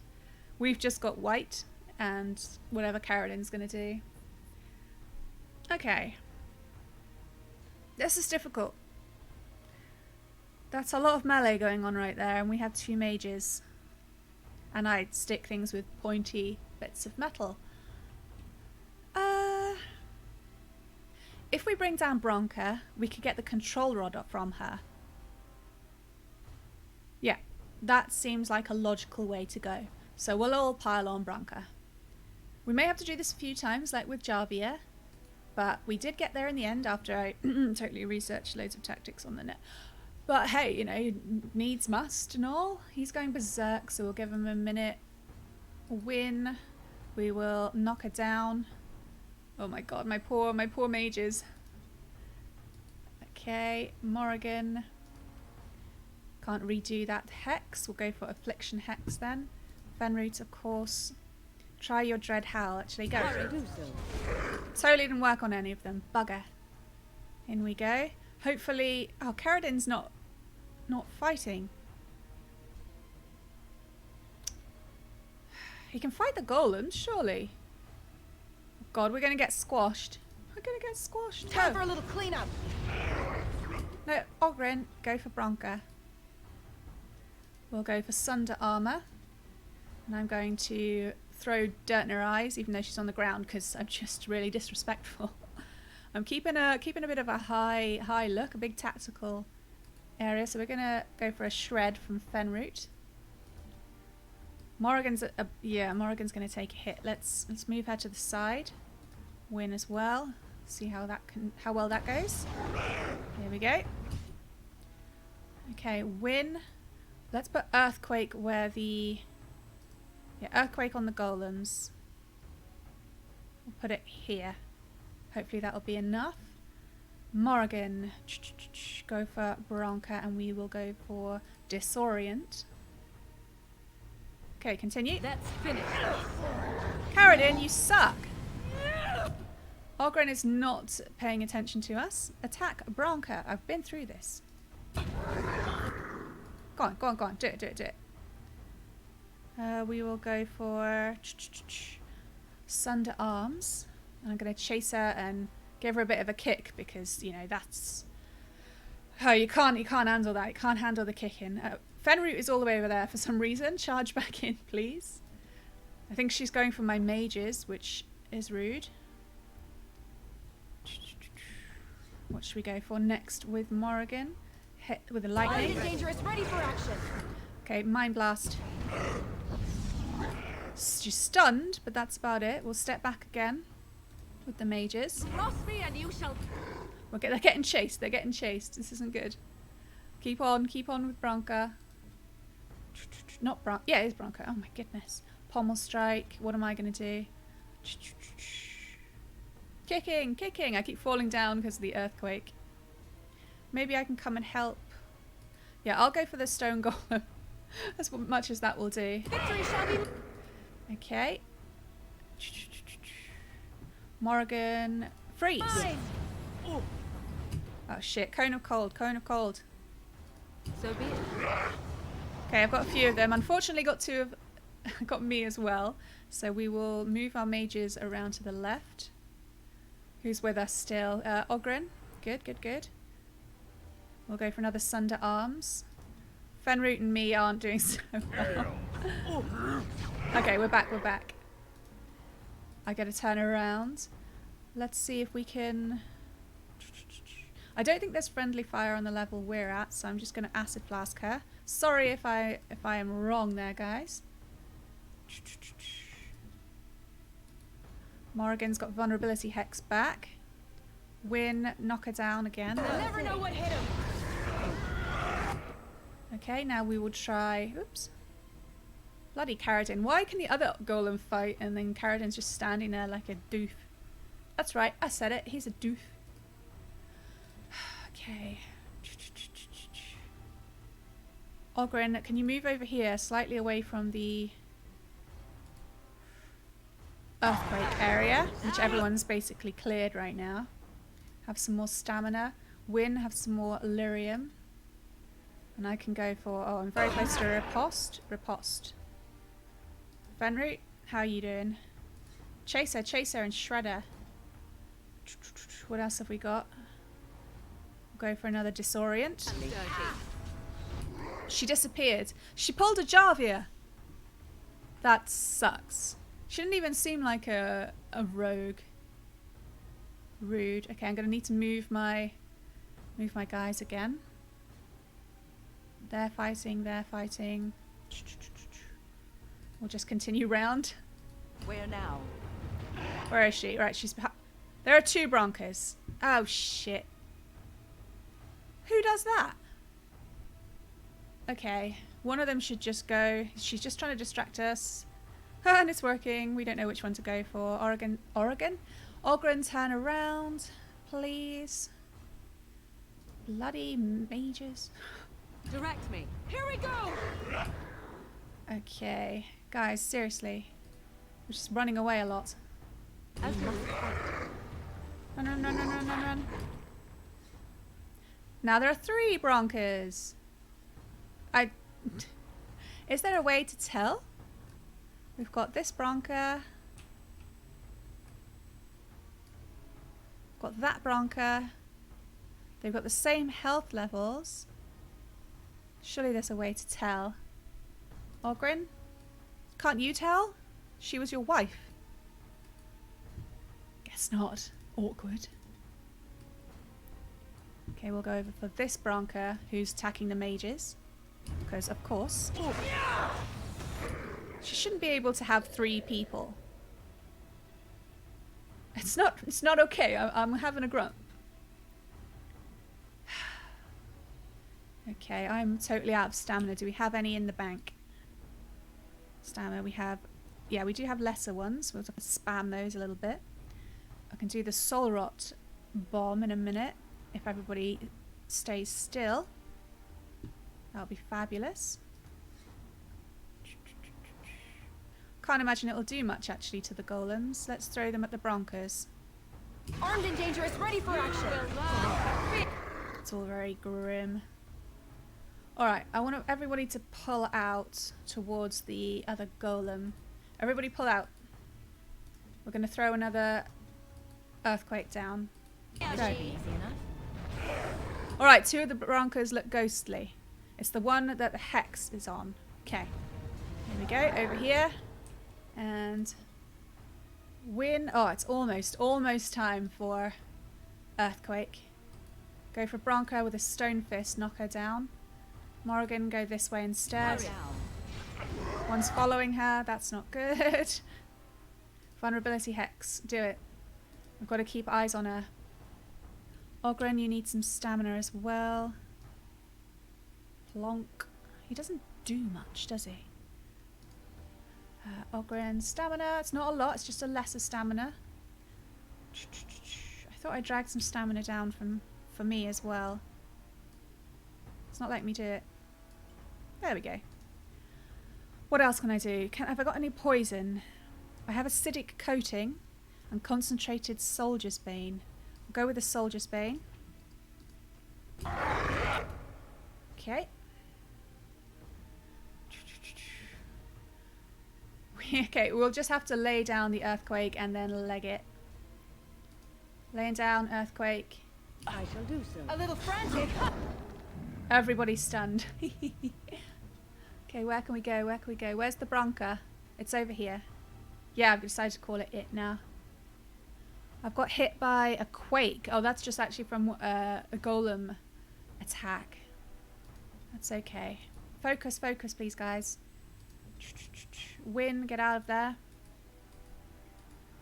We've just got white and whatever Caridin's going to do. Okay. This is difficult. That's a lot of melee going on right there, and we have 2 mages. And I stick things with pointy bits of metal. If we bring down Bronca, we could get the control rod up from her. Yeah, that seems like a logical way to go. So we'll all pile on Bronca. We may have to do this a few times, like with Jarvia, but we did get there in the end after I totally researched loads of tactics on the net. But hey, you know, needs must and all. He's going berserk, so we'll give him a minute. Win. We will knock her down. Oh my god, my poor mages. Okay, Morrigan. Can't redo that hex. We'll go for Affliction Hex then. Fenroot, of course. Try your Dread Howl. Actually, go. Totally didn't work on any of them. Bugger. In we go. Hopefully... Oh, Caridin's not fighting. He can fight the golems, surely. Oh god, we're going to get squashed. We're going to get squashed. Time for a little cleanup. No, Ogren, go for Bronca. We'll go for Sunder Armour. And I'm going to throw dirt in her eyes, even though she's on the ground, because I'm just really disrespectful. I'm keeping a bit of a high look, a big tactical area. So we're going to go for a shred from Fenroot. Morrigan's Morrigan's going to take a hit. Let's move her to the side. Win as well. See how well that goes. Here we go. Okay, win. Let's put Earthquake where the... Yeah, Earthquake on the golems. We'll put it here. Hopefully that'll be enough. Morrigan. Go for Bronca, and we will go for Disorient. Okay, continue. That's finished. Caridin, you suck! Ogren is not paying attention to us. Attack Bronca. I've been through this. Go on, go on, go on. Do it, do it, do it. We will go for Sunder Arms. And I'm going to chase her and give her a bit of a kick because, you know, that's... Oh, you can't handle that. You can't handle the kicking. Fenroot is all the way over there for some reason. Charge back in, please. I think she's going for my mages, which is rude. What should we go for next with Morrigan? Hit with a lightning. Dangerous, ready for action. Okay, Mind Blast. She's stunned, but that's about it. We'll step back again with the mages. Cross me and you shall... They're getting chased. They're getting chased. This isn't good. Keep on with Bronca. Not Bronca. Yeah, it is Bronca. Oh my goodness. Pommel Strike. What am I going to do? Kicking, kicking. I keep falling down because of the earthquake. Maybe I can come and help. Yeah, I'll go for the stone golem. As much as that will do. Victory shall be... Okay. Morrigan. Freeze. Mine. Oh shit. Cone of cold. Cone of cold. So be it. Okay, I've got a few of them. Unfortunately, got two of... got me as well. So we will move our mages around to the left. Who's with us still? Ogren. Good, good, good. We'll go for another Sunder Arms. Fenroot and me aren't doing so well. Okay, we're back, we're back. I gotta turn around. Let's see if we can... I don't think there's friendly fire on the level we're at, so I'm just gonna acid flask her. Sorry if I am wrong there, guys. Morrigan's got vulnerability hex back. Win, knock her down again. They'll never know what hit him. Okay, now we will try... Oops. Bloody Caridin. Why can the other golem fight and then Caridin's just standing there like a doof? That's right, I said it. He's a doof. Okay. Ogren, can you move over here slightly away from the earthquake area, which everyone's basically cleared right now. Have some more stamina. Win, have some more lyrium. And I can go for... Oh, I'm very close to riposte. Riposte. Fenroot, how are you doing? Chaser, and Shredder. What else have we got? We'll go for another disorient. She disappeared. She pulled a Jarvia. That sucks. She didn't even seem like a rogue. Rude. Okay, I'm gonna need to move my guys again. They're fighting, they're fighting. We'll just continue round. Where now? Where is she? Right, she's behind. There are two Broncos. Oh shit. Who does that? Okay, one of them should just go. She's just trying to distract us. And it's working. We don't know which one to go for. Oregon? Ogren, turn around, please. Bloody mages. Direct me. Here we go! Okay, guys, seriously. We're just running away a lot. Run. Now there are 3 Broncos. Is there a way to tell? We've got this Bronca. Got that Bronca. They've got the same health levels. Surely there's a way to tell. Ogren? Can't you tell? She was your wife. Guess not. Awkward. Okay, we'll go over for this Bronca who's attacking the mages. Because, of course, she shouldn't be able to have 3 people. It's not okay. I'm having a grump. Okay, I'm totally out of stamina. Do we have any in the bank? Stamina, we have... Yeah, we do have lesser ones. We'll have to spam those a little bit. I can do the Soul Rot bomb in a minute. If everybody stays still. That'll be fabulous. Can't imagine it'll do much actually to the golems. Let's throw them at the Broncos. Armed and dangerous, ready for action. It's all very grim. Alright, I want everybody to pull out towards the other golem. Everybody pull out. We're going to throw another earthquake down. Go. Alright, 2 of the Broncos look ghostly. It's the one that the hex is on. Okay. Here we go, over here. And win. Oh, it's almost time for earthquake. Go for Bronca with a stone fist, knock her down. Morrigan, go this way instead. One's following her, that's not good. Vulnerability hex, do it. We've got to keep eyes on her. Ogren, you need some stamina as well. Plonk. He doesn't do much, does he? Ogren, stamina. It's not a lot, it's just a lesser stamina. I thought I dragged some stamina down for me as well. It's not letting me do it. There we go. What else can I do? Have I got any poison? I have acidic coating and concentrated soldier's bane. I'll go with the soldier's bane. Okay. Okay, we'll just have to lay down the earthquake and then leg it. Laying down, earthquake. I shall do so. A little frantic. Everybody's stunned. Okay, where can we go? Where can we go? Where's the Bronca? It's over here. Yeah, I've decided to call it now. I've got hit by a quake. Oh, that's just actually from a golem attack. That's okay. Focus, focus, please, guys. Win, get out of there.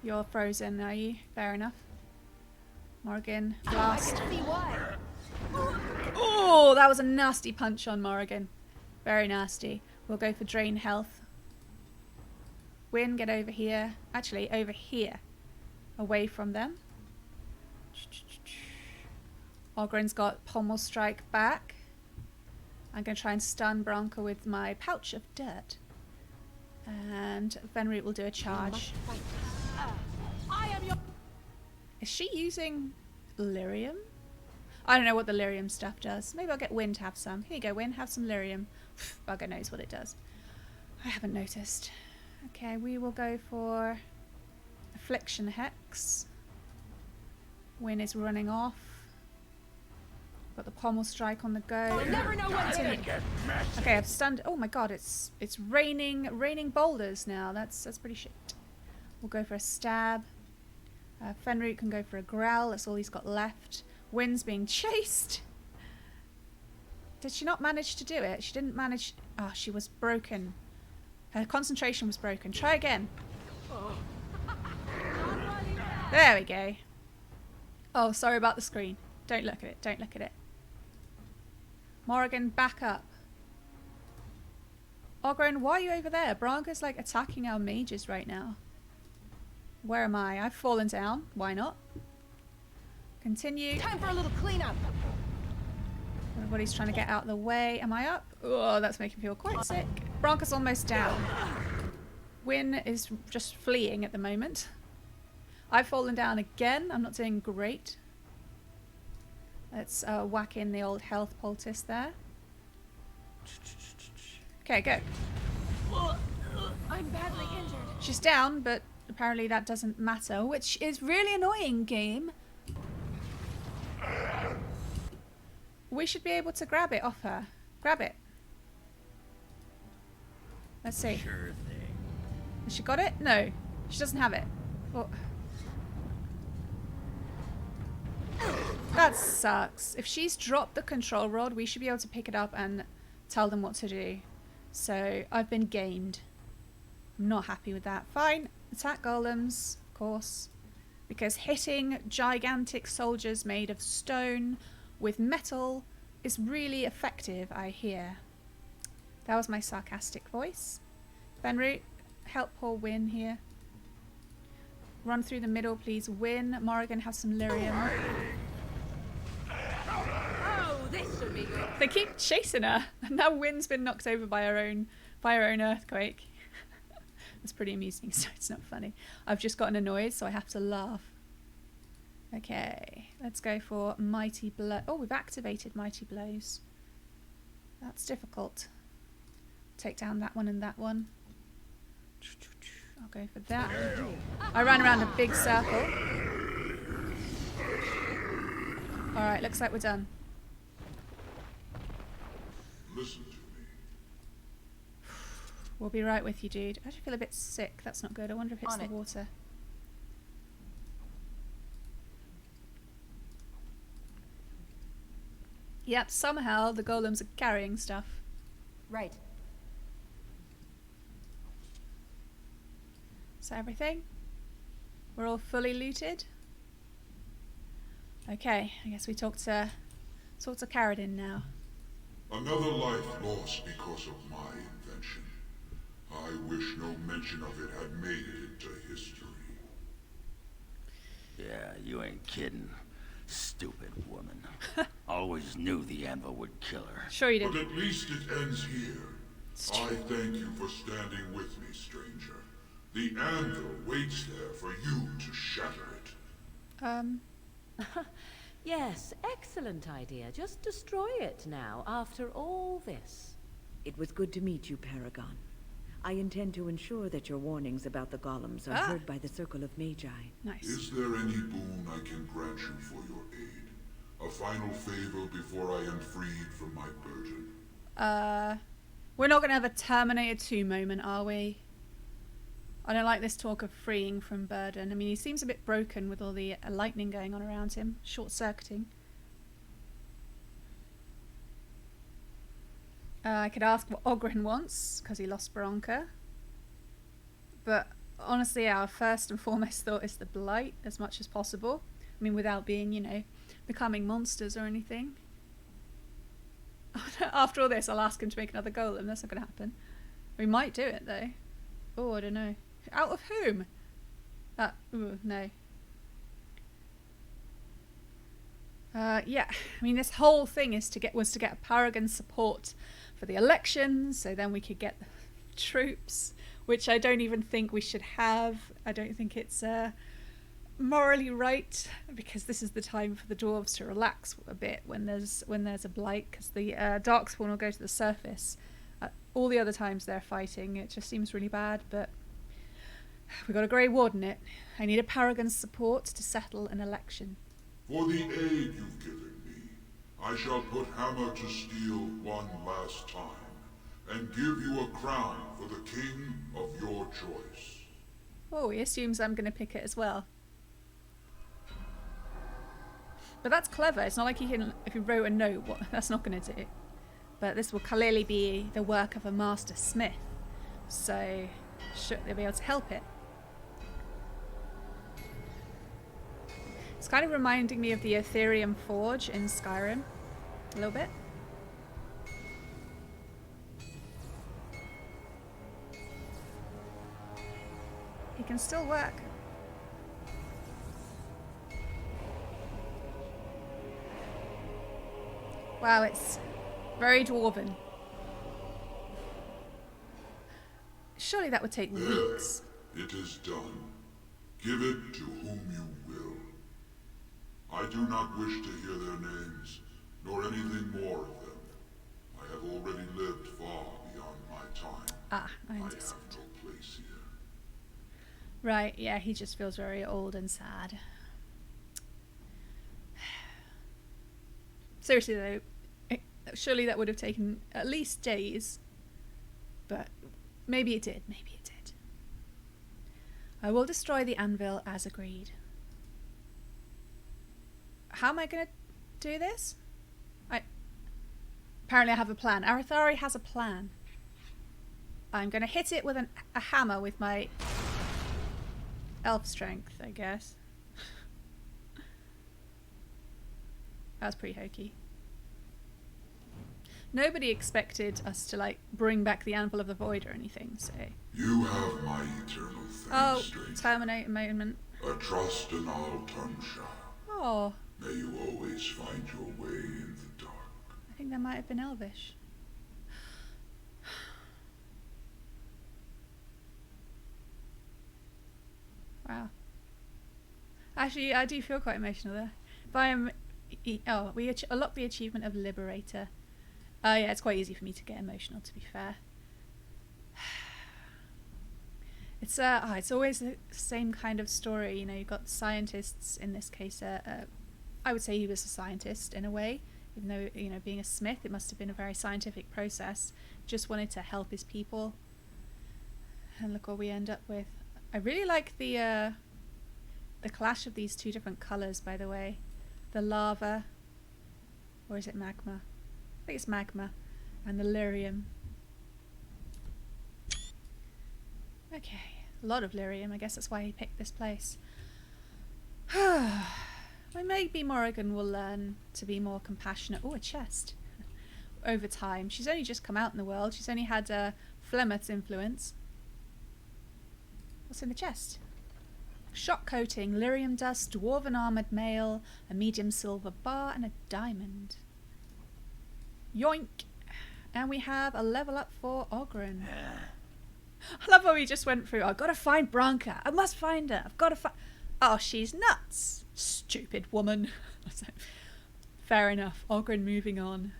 You're frozen, are you? Fair enough. Morrigan, blast. I can see why. Oh, that was a nasty punch on Morrigan. Very nasty. We'll go for drain health. Win, get over here. Actually, over here. Away from them. Ogren's got pommel strike back. I'm going to try and stun Bronca with my pouch of dirt. And Fenrir will do a charge. I am your. Is she using lyrium? I don't know what the lyrium stuff does. Maybe I'll get Win to have some. Here you go, Win. Have some lyrium. Bugger knows what it does. I haven't noticed. Okay, we will go for Affliction Hex. Win is running off. Got the pommel strike on the go. You'll never know what hit. Okay, I've stunned. Oh my god, it's raining boulders now. That's pretty shit. We'll go for a stab. Fenrir can go for a growl. That's all he's got left. Win's being chased. Did she not manage to do it? She didn't manage. Oh, she was broken. Her concentration was broken. Try again. There we go. Oh, sorry about the screen. Don't look at it. Don't look at it. Morrigan, back up. Ogren, why are you over there? Branca's like attacking our mages right now. Where am I? I've fallen down. Why not? Continue. Time for a little cleanup. Everybody's trying to get out of the way. Am I up? Oh, that's making me feel quite sick. Branca's almost down. Win is just fleeing at the moment. I've fallen down again. I'm not doing great. Let's whack in the old health poultice there. Okay, go. I'm badly injured. She's down, but apparently that doesn't matter, which is really annoying, game. We should be able to grab it off her. Grab it. Let's see. Sure thing. Has she got it? No. She doesn't have it. Oh. That sucks. If she's dropped the control rod, we should be able to pick it up and tell them what to do. So, I've been gamed. I'm not happy with that. Fine. Attack golems, of course. Because hitting gigantic soldiers made of stone with metal is really effective, I hear. That was my sarcastic voice. Fenrir, help poor Win here. Run through the middle, please. Win. Morrigan, have some lyrium. Oh, this should be good. They keep chasing her, and now Win's been knocked over by her own earthquake. That's pretty amusing, so it's not funny. I've just gotten annoyed, so I have to laugh. Okay, let's go for Mighty Blow. Oh, we've activated Mighty Blows. That's difficult. Take down that one and that one. I'll go for that. I ran around a big circle. Alright, looks like we're done. Listen to me. We'll be right with you, dude. I actually feel a bit sick. That's not good. I wonder if it's On the it. water. Yep, somehow the golems are carrying stuff. Right. Is that everything? We're all fully looted? Okay, I guess we talk to Caridin now. Another life lost because of my invention. I wish no mention of it had made it into history. Yeah, you ain't kidding. Stupid woman. Always knew the Anvil would kill her. Sure you But did. at least it ends here. I thank you for standing with me, stranger. The Anvil waits there for you to shatter it. Yes, excellent idea. Just destroy it now, after all this. It was good to meet you, Paragon. I intend to ensure that your warnings about the golems are heard by the Circle of Magi. Nice. Is there any boon I can grant you for your aid? A final favor before I am freed from my burden? We're not going to have a Terminator 2 moment, are we? I don't like this talk of freeing from burden. I mean, he seems a bit broken with all the lightning going on around him, short-circuiting. I could ask what Ogren wants, because he lost Bronca. But honestly, our first and foremost thought is the Blight, as much as possible. I mean, without being, you know, becoming monsters or anything. After all this, I'll ask him to make another golem. That's not going to happen. We might do it, though. Oh, I don't know. Out of whom? No. Yeah, I mean, this whole thing was to get Paragon support for the election, so then we could get the troops, which I don't even think we should have. I don't think it's morally right, because this is the time for the dwarves to relax a bit when there's a blight, because the darkspawn will go to the surface. All the other times they're fighting, it just seems really bad, but we've got a Grey Warden it. I need a Paragon's support to settle an election. For the aid you've given me, I shall put hammer to steel one last time, and give you a crown for the king of your choice. Oh, he assumes I'm going to pick it as well. But that's clever. It's not like if he wrote a note, that's not going to do. But this will clearly be the work of a master smith, so should they be able to help it? It's kind of reminding me of the Ethereum Forge in Skyrim, a little bit. It can still work. Wow, it's very dwarven. Surely that would take weeks. It is done. Give it to whom you will. I do not wish to hear their names, nor anything more of them. I have already lived far beyond my time. Ah, I I have understand. no place here. Right, yeah, he just feels very old and sad. Seriously though, surely that would have taken at least days. But maybe it did, maybe it did. I will destroy the anvil as agreed. How am I going to do this? Apparently I have a plan. Arathari has a plan. I'm going to hit it with a hammer with my elf strength, I guess. That's pretty hokey. Nobody expected us to, like, bring back the Anvil of the Void or anything, so... You have my eternal thanks, Oh, stranger. Terminator moment. A trust and I'll turn sharp. Oh, May you always find your way in the dark. I think that might have been Elvish. Wow. Actually, I do feel quite emotional there. But we unlock the achievement of Liberator. Yeah, it's quite easy for me to get emotional, to be fair. It's always the same kind of story. You know, you've got scientists, in this case, I would say he was a scientist in a way, even though, you know, being a smith, it must have been a very scientific process. Just wanted to help his people. And look what we end up with. I really like the clash of these two different colours, by the way. The lava, or is it magma? I think it's magma, and the lyrium. Okay, a lot of lyrium. I guess that's why he picked this place. Well, maybe Morrigan will learn to be more compassionate. Oh, a chest. Over time. She's only just come out in the world. She's only had Flemeth's influence. What's in the chest? Shock coating, lyrium dust, dwarven armoured mail, a medium silver bar, and a diamond. Yoink! And we have a level up for Ogren. I love how we just went through. I've got to find Branka. I must find her. I've got to find... Oh, she's nuts. Stupid woman. Fair enough. Ogren moving on.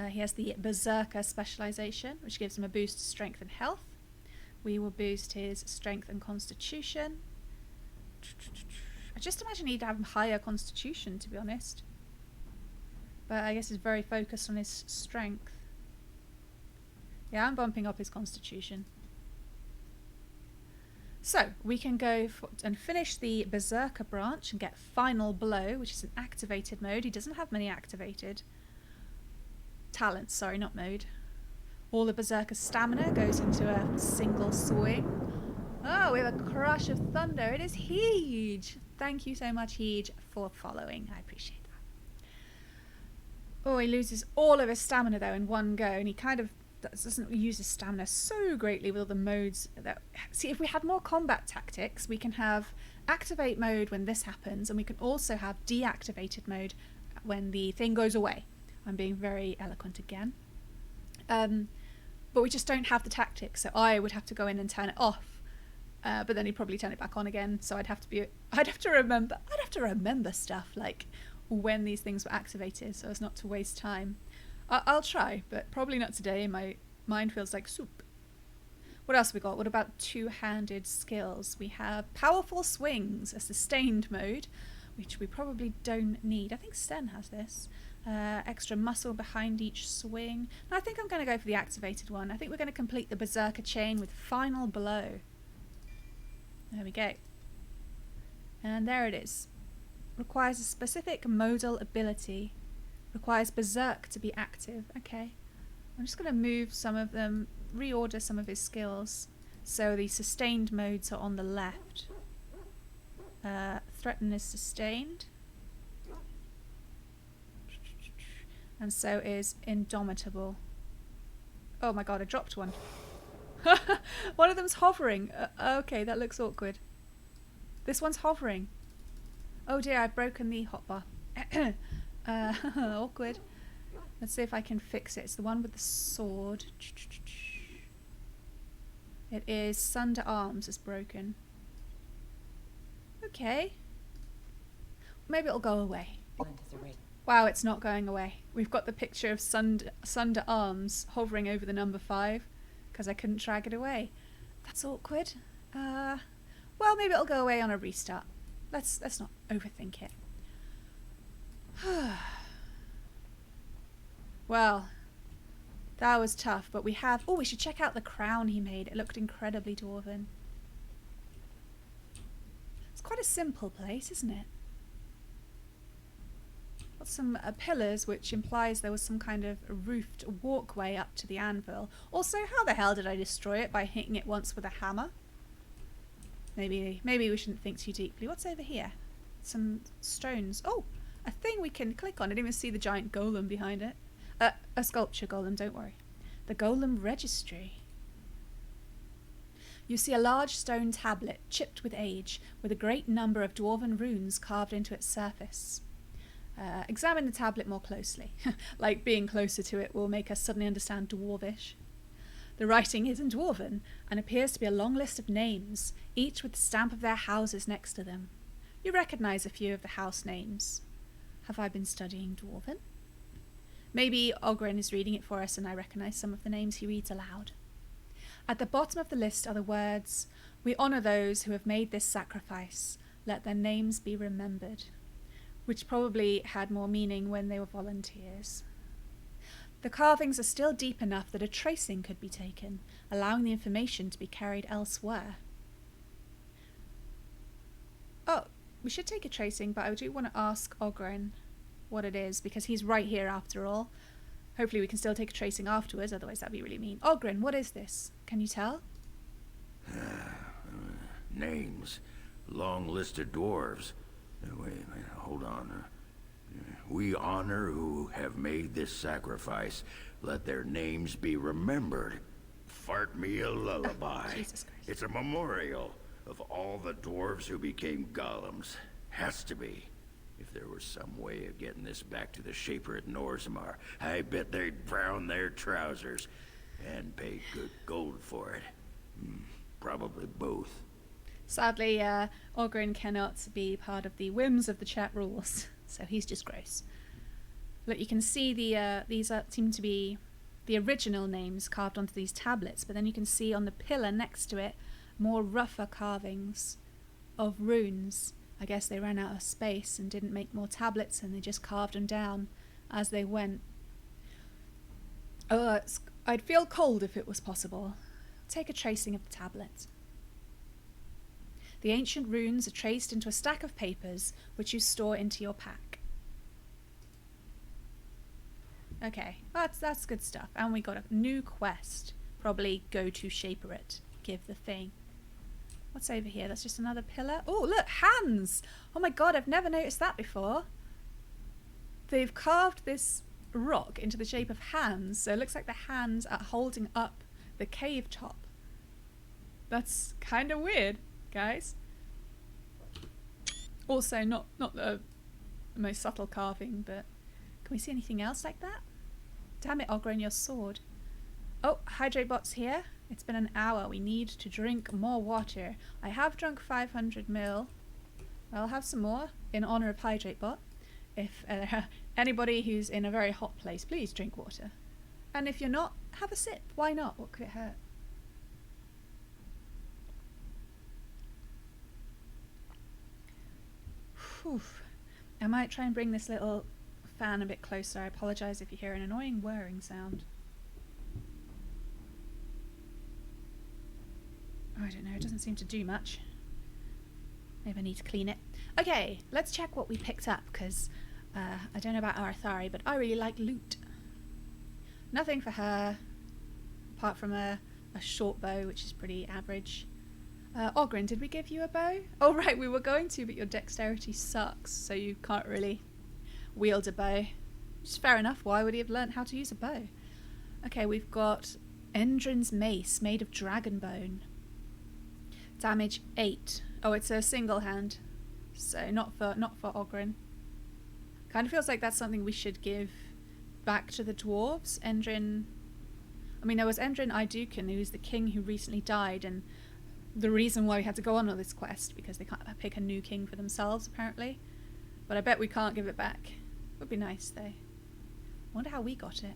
He has the Berserker specialisation, which gives him a boost to strength and health. We will boost his strength and constitution. I just imagine he'd have higher constitution, to be honest. But I guess he's very focused on his strength. Yeah, I'm bumping up his constitution. So, we can go and finish the Berserker branch and get Final Blow, which is an activated mode. He doesn't have many activated. Talents, sorry, not mode. All the Berserker stamina goes into a single swing. Oh, we have a crush of thunder. It is Heege. Thank you so much, Heege, for following. I appreciate that. Oh, he loses all of his stamina, though, in one go, and he kind of doesn't use his stamina so greatly with all the modes. See, if we had more combat tactics, we can have activate mode when this happens, and we can also have deactivated mode when the thing goes away. I'm being very eloquent again. But we just don't have the tactics, so I would have to go in and turn it off. But then he'd probably turn it back on again, so I'd have to remember stuff like when these things were activated, so as not to waste time. I'll try, but probably not today. My mind feels like soup. What else have we got? What about two-handed skills? We have powerful swings, a sustained mode, which we probably don't need. I think Sten has this. Extra muscle behind each swing. No, I think I'm going to go for the activated one. I think we're going to complete the Berserker chain with Final Blow. There we go. And there it is. Requires a specific modal ability. Requires Berserk to be active. Okay. I'm just going to move some of them, reorder some of his skills. So the sustained modes are on the left. Threaten is sustained. And so is Indomitable. Oh my god, I dropped one. One of them's hovering. Okay, that looks awkward. This one's hovering. Oh dear, I've broken the hotbar. Awkward. Let's see if I can fix it. It's the one with the sword. It is Sunder Arms is broken. Okay. Maybe it'll go away. Wow, it's not going away. We've got the picture of Sunder Arms hovering over the number 5 because I couldn't drag it away. That's awkward. Well, maybe it'll go away on a restart. Let's not overthink it. Well, that was tough, but we have... Oh, we should check out the crown he made. It looked incredibly dwarven. It's quite a simple place, isn't it? Got some pillars, which implies there was some kind of roofed walkway up to the anvil. Also, how the hell did I destroy it by hitting it once with a hammer? Maybe we shouldn't think too deeply. What's over here? Some stones. Oh, a thing we can click on. I didn't even see the giant golem behind it. A sculpture golem, don't worry. The Golem Registry. You see a large stone tablet, chipped with age, with a great number of dwarven runes carved into its surface. Examine the tablet more closely. Like being closer to it will make us suddenly understand Dwarvish. The writing is in Dwarven, and appears to be a long list of names, each with the stamp of their houses next to them. You recognise a few of the house names. Have I been studying Dwarven? Maybe Ogren is reading it for us and I recognise some of the names he reads aloud. At the bottom of the list are the words, "We honour those who have made this sacrifice. Let their names be remembered," which probably had more meaning when they were volunteers. The carvings are still deep enough that a tracing could be taken, allowing the information to be carried elsewhere. Oh, we should take a tracing, but I do want to ask Ogren what it is, because he's right here after all. Hopefully we can still take a tracing afterwards, otherwise that'd be really mean. Ogren, what is this? Can you tell? Names. Long list of dwarves. Wait a minute, hold on. We honor who have made this sacrifice. Let their names be remembered. Fart me a lullaby. Oh, Jesus Christ. It's a memorial of all the dwarves who became golems. Has to be. If there was some way of getting this back to the Shaper at Norzimar, I bet they'd brown their trousers and pay good gold for it. Probably both. Sadly, Ogren cannot be part of the whims of the chat rules, so he's just gross. Look, you can see these seem to be the original names carved onto these tablets, but then you can see on the pillar next to it more rougher carvings of runes. I guess they ran out of space and didn't make more tablets, and they just carved them down as they went. I'd feel cold if it was possible. Take a tracing of the tablet. The ancient runes are traced into a stack of papers, which you store into your pack. Okay, that's good stuff. And we got a new quest. Probably go to Shaper it. Give the thing. What's over here? That's just another pillar. Oh, look, hands! Oh my god, I've never noticed that before. They've carved this rock into the shape of hands, so it looks like the hands are holding up the cave top. That's kind of weird, guys. Also, not the most subtle carving, but can we see anything else like that? Damn it, Ogren, your sword. Oh, Hydrate Bot's here. It's been an hour. We need to drink more water. I have drunk 500 ml. I'll have some more in honour of Hydrate Bot. If anybody who's in a very hot place, please drink water. And if you're not, have a sip. Why not? What could it hurt? Whew. I might try and bring this little fan a bit closer. I apologise if you hear an annoying whirring sound. I don't know, it doesn't seem to do much. Maybe I need to clean it. Okay, let's check what we picked up, because I don't know about Arathari, but I really like loot. Nothing for her, apart from a short bow, which is pretty average. Ogren, did we give you a bow? Oh right, we were going to, but your dexterity sucks, so you can't really wield a bow. Which is fair enough, why would he have learnt how to use a bow? Okay, we've got Endrin's mace, made of dragon bone. Damage 8. Oh, it's a single hand, so not for Ogren. Kind of feels like that's something we should give back to the dwarves. Endrin. I mean, there was Endrin Iduken, who was the king who recently died, and the reason why we had to go on with this quest, because they can't pick a new king for themselves, apparently. But I bet we can't give it back. Would be nice, though. Wonder how we got it.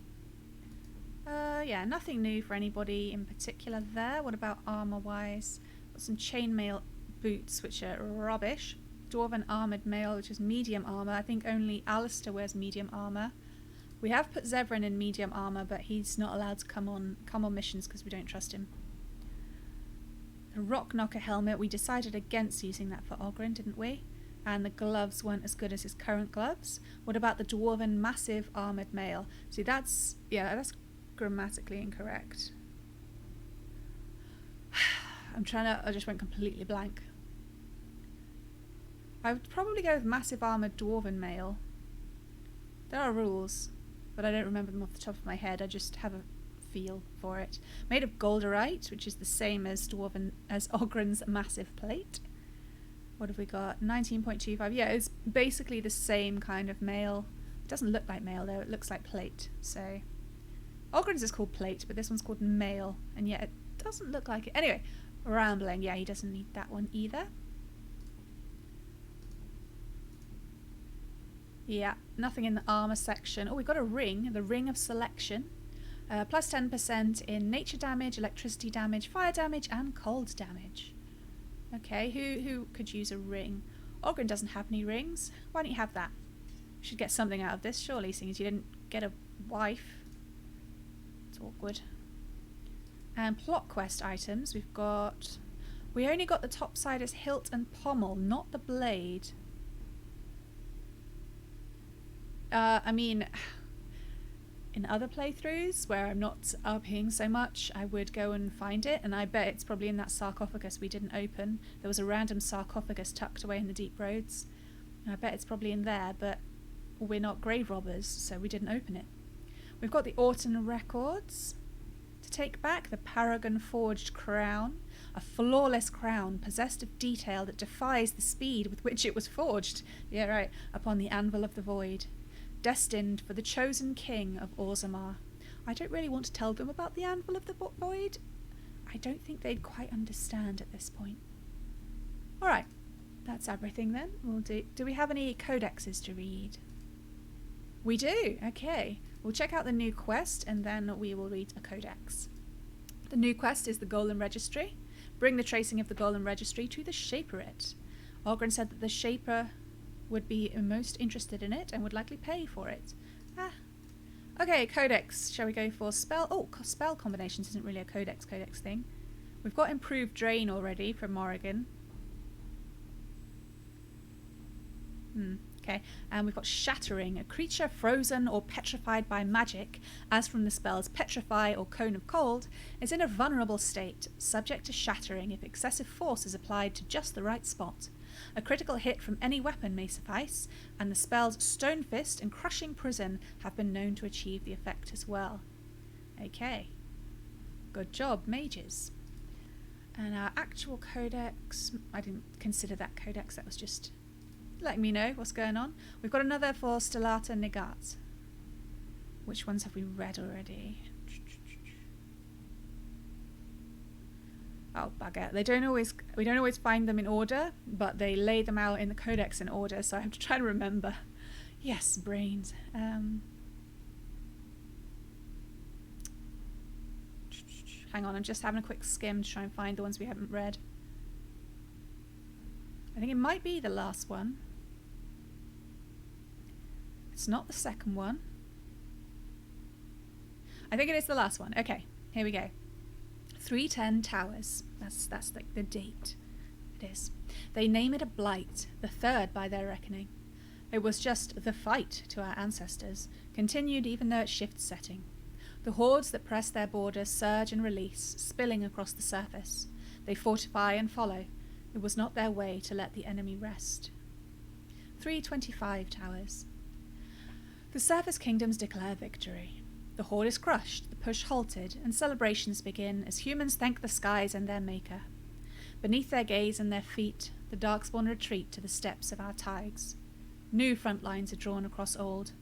Yeah, nothing new for anybody in particular there. What about armor-wise? Got some chainmail boots, which are rubbish. Dwarven armoured mail, which is medium armour. I think only Alistair wears medium armour. We have put Zevran in medium armour, but he's not allowed to come on missions because we don't trust him. The Rock Knocker helmet, we decided against using that for Ogren, didn't we? And the gloves weren't as good as his current gloves. What about the Dwarven massive armoured mail? See, that's grammatically incorrect. I just went completely blank. I would probably go with massive armoured dwarven mail. There are rules, but I don't remember them off the top of my head. I just have a feel for it. Made of golderite, which is the same as Ogren's massive plate. What have we got? 19.25. Yeah, it's basically the same kind of mail. It doesn't look like mail though, it looks like plate. So Ogren's is called plate, but this one's called mail, and yet it doesn't look like it. Anyway, rambling. Yeah, he doesn't need that one either. Yeah, nothing in the armor section. Oh, we got a ring, the Ring of Selection. Plus 10% in nature damage, electricity damage, fire damage, and cold damage. Okay, who could use a ring? Ogren doesn't have any rings. Why don't you have that? You should get something out of this, surely, seeing as you didn't get a wife. It's awkward. And plot quest items, we've got... We only got the top side as hilt and pommel, not the blade. I mean, in other playthroughs where I'm not RPing so much, I would go and find it, and I bet it's probably in that sarcophagus we didn't open. There was a random sarcophagus tucked away in the deep roads, and I bet it's probably in there, but we're not grave robbers, so we didn't open it. We've got the Orton records to take back, the Paragon Forged Crown, a flawless crown possessed of detail that defies the speed with which it was forged, yeah right, upon the Anvil of the Void. Destined for the chosen king of Orzammar. I don't really want to tell them about the Anvil of the Void. I don't think they'd quite understand at this point. Alright, that's everything then. Do we have any codexes to read? We do, okay. We'll check out the new quest and then we will read a codex. The new quest is the Golem Registry. Bring the tracing of the Golem Registry to the Shaperate. Ogren said that the Shaper would be most interested in it and would likely pay for it. Okay, codex. Shall we go for spell? Oh, spell combinations isn't really a codex thing. We've got improved drain already from Morrigan. Okay, and we've got shattering. A creature frozen or petrified by magic, as from the spells petrify or cone of cold, is in a vulnerable state, subject to shattering if excessive force is applied to just the right spot. A critical hit from any weapon may suffice, and the spells Stone Fist and Crushing Prison have been known to achieve the effect as well. Okay. Good job, mages. And our actual codex, I didn't consider that codex, that was just letting me know what's going on. We've got another for Stellata Negat. Which ones have we read already? Oh, bugger. We don't always find them in order, but they lay them out in the codex in order, so I have to try to remember. Yes, brains. Hang on, I'm just having a quick skim to try and find the ones we haven't read. I think it might be the last one. It's not the second one. I think it is the last one. Okay, here we go. 310 Towers. That's like the date. It is. They name it a blight, the third by their reckoning. It was just the fight to our ancestors, continued even though it shifts setting. The hordes that press their borders surge and release, spilling across the surface. They fortify and follow. It was not their way to let the enemy rest. 325 Towers. The surface kingdoms declare victory. The horde is crushed, the push halted, and celebrations begin as humans thank the skies and their maker. Beneath their gaze and their feet, the Darkspawn retreat to the steps of our tigers. New front lines are drawn across old.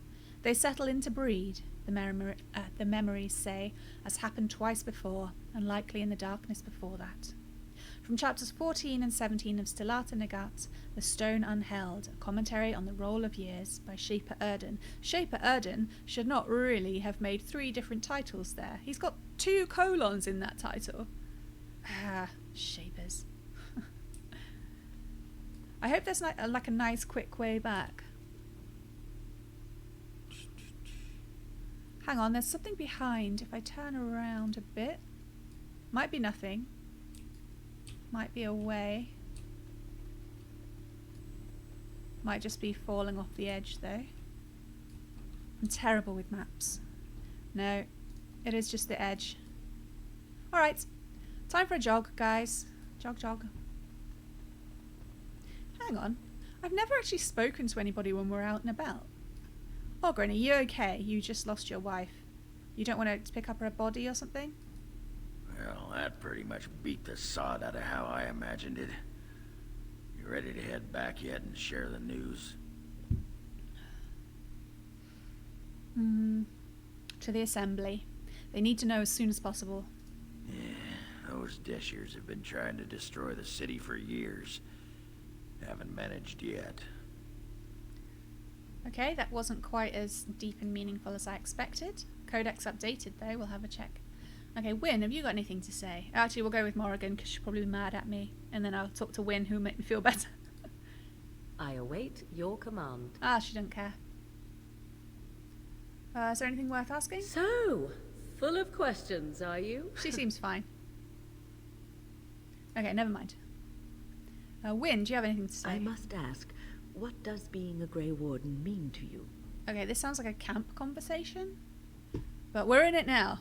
They settle into breed, the memories say, as happened twice before, and likely in the darkness before that. From chapters 14 and 17 of Stellata Negat, The Stone Unheld, a commentary on the roll of years by Shaper Erden. Shaper Erden should not really have made 3 different titles there. He's got 2 colons in that title. Shapers. I hope there's like a nice quick way back. Hang on, there's something behind. If I turn around a bit, might be nothing. Might be a way. Might just be falling off the edge though. I'm terrible with maps. No, it is just the edge. Alright, time for a jog, guys. Jog, jog. Hang on, I've never actually spoken to anybody when we're out and about. Ogren, are you okay? You just lost your wife. You don't want to pick up her body or something? Well, that pretty much beat the sod out of how I imagined it. You ready to head back yet and share the news? To the assembly. They need to know as soon as possible. Yeah, those Deshers have been trying to destroy the city for years. Haven't managed yet. Okay, that wasn't quite as deep and meaningful as I expected. Codex updated though, we'll have a check. Okay, Wynne, have you got anything to say? Actually, we'll go with Morrigan because she's probably mad at me. And then I'll talk to Wynne, who'll make me feel better. I await your command. Ah, she doesn't care. Is there anything worth asking? So, full of questions, are you? She seems fine. Okay, never mind. Wynne, do you have anything to say? I must ask, what does being a Grey Warden mean to you? Okay, this sounds like a camp conversation. But we're in it now.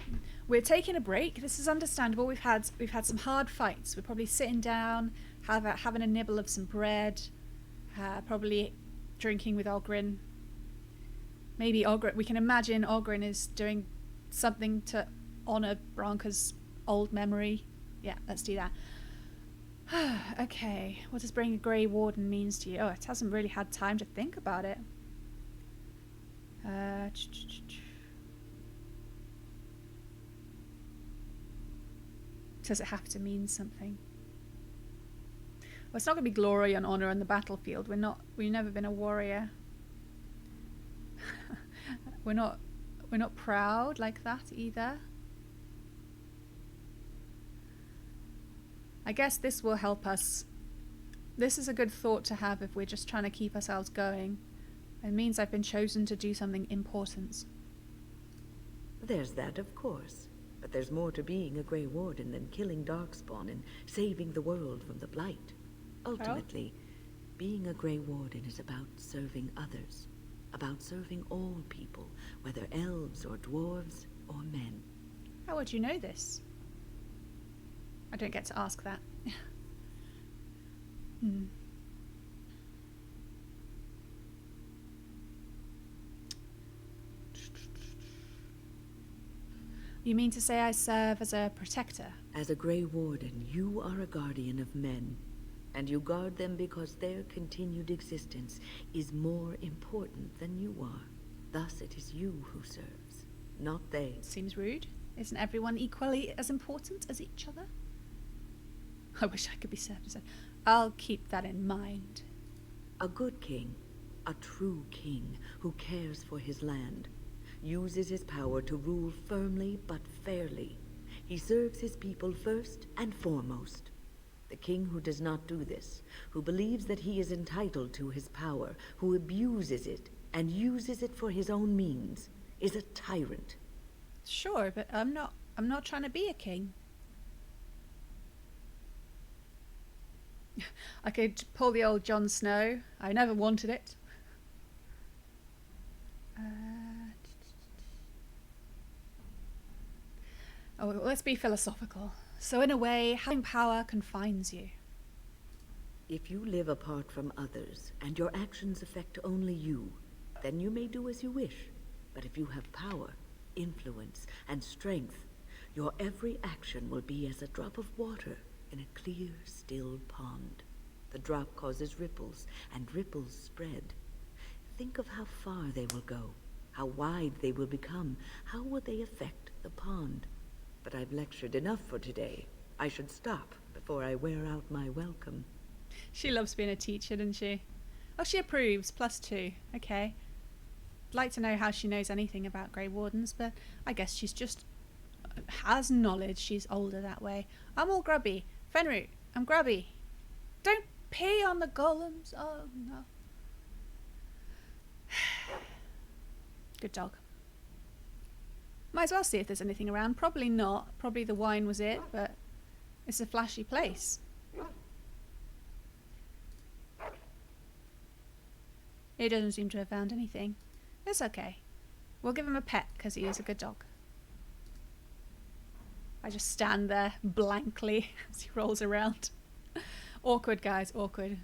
We're taking a break. This is understandable. We've had some hard fights. We're probably sitting down, having a nibble of some bread, probably drinking with Oghren. Maybe Oghren. We can imagine Oghren is doing something to honour Branka's old memory. Yeah, let's do that. Okay, what does being a Grey Warden means to you? Oh, it hasn't really had time to think about it. Does it have to mean something? Well, it's not going to be glory and honour on the battlefield. We've never been a warrior. we're not proud like that either. I guess this will help us. This is a good thought to have if we're just trying to keep ourselves going. It means I've been chosen to do something important. There's that, of course. But there's more to being a Grey Warden than killing Darkspawn and saving the world from the Blight. Ultimately, being a Grey Warden is about serving others. About serving all people, whether elves or dwarves or men. How would you know this? I don't get to ask that. You mean to say I serve as a protector? As a Grey Warden, you are a guardian of men. And you guard them because their continued existence is more important than you are. Thus it is you who serves, not they. Seems rude. Isn't everyone equally as important as each other? I wish I could be served as a... I'll keep that in mind. A good king, a true king who cares for his land, uses his power to rule firmly but fairly. He serves his people first and foremost. The king who does not do this, who believes that he is entitled to his power, who abuses it and uses it for his own means, is a tyrant. Sure, but I'm not trying to be a king. I could pull the old Jon Snow. I never wanted it. Oh, let's be philosophical. So in a way, having power confines you. If you live apart from others, and your actions affect only you, then you may do as you wish. But if you have power, influence, and strength, your every action will be as a drop of water in a clear, still pond. The drop causes ripples, and ripples spread. Think of how far they will go, how wide they will become, how will they affect the pond. But I've lectured enough for today. I should stop before I wear out my welcome. She loves being a teacher, doesn't she? Oh, she approves. +2. Okay. I'd like to know how she knows anything about Grey Wardens, but I guess she's just has knowledge. She's older that way. I'm all grubby. Fenrir, I'm grubby. Don't pee on the golems. Oh, no. Good dog. Might as well see if there's anything around. Probably not. Probably the wine was it, but it's a flashy place. He doesn't seem to have found anything. It's okay. We'll give him a pet because he is a good dog. I just stand there blankly as he rolls around. Awkward, guys, awkward.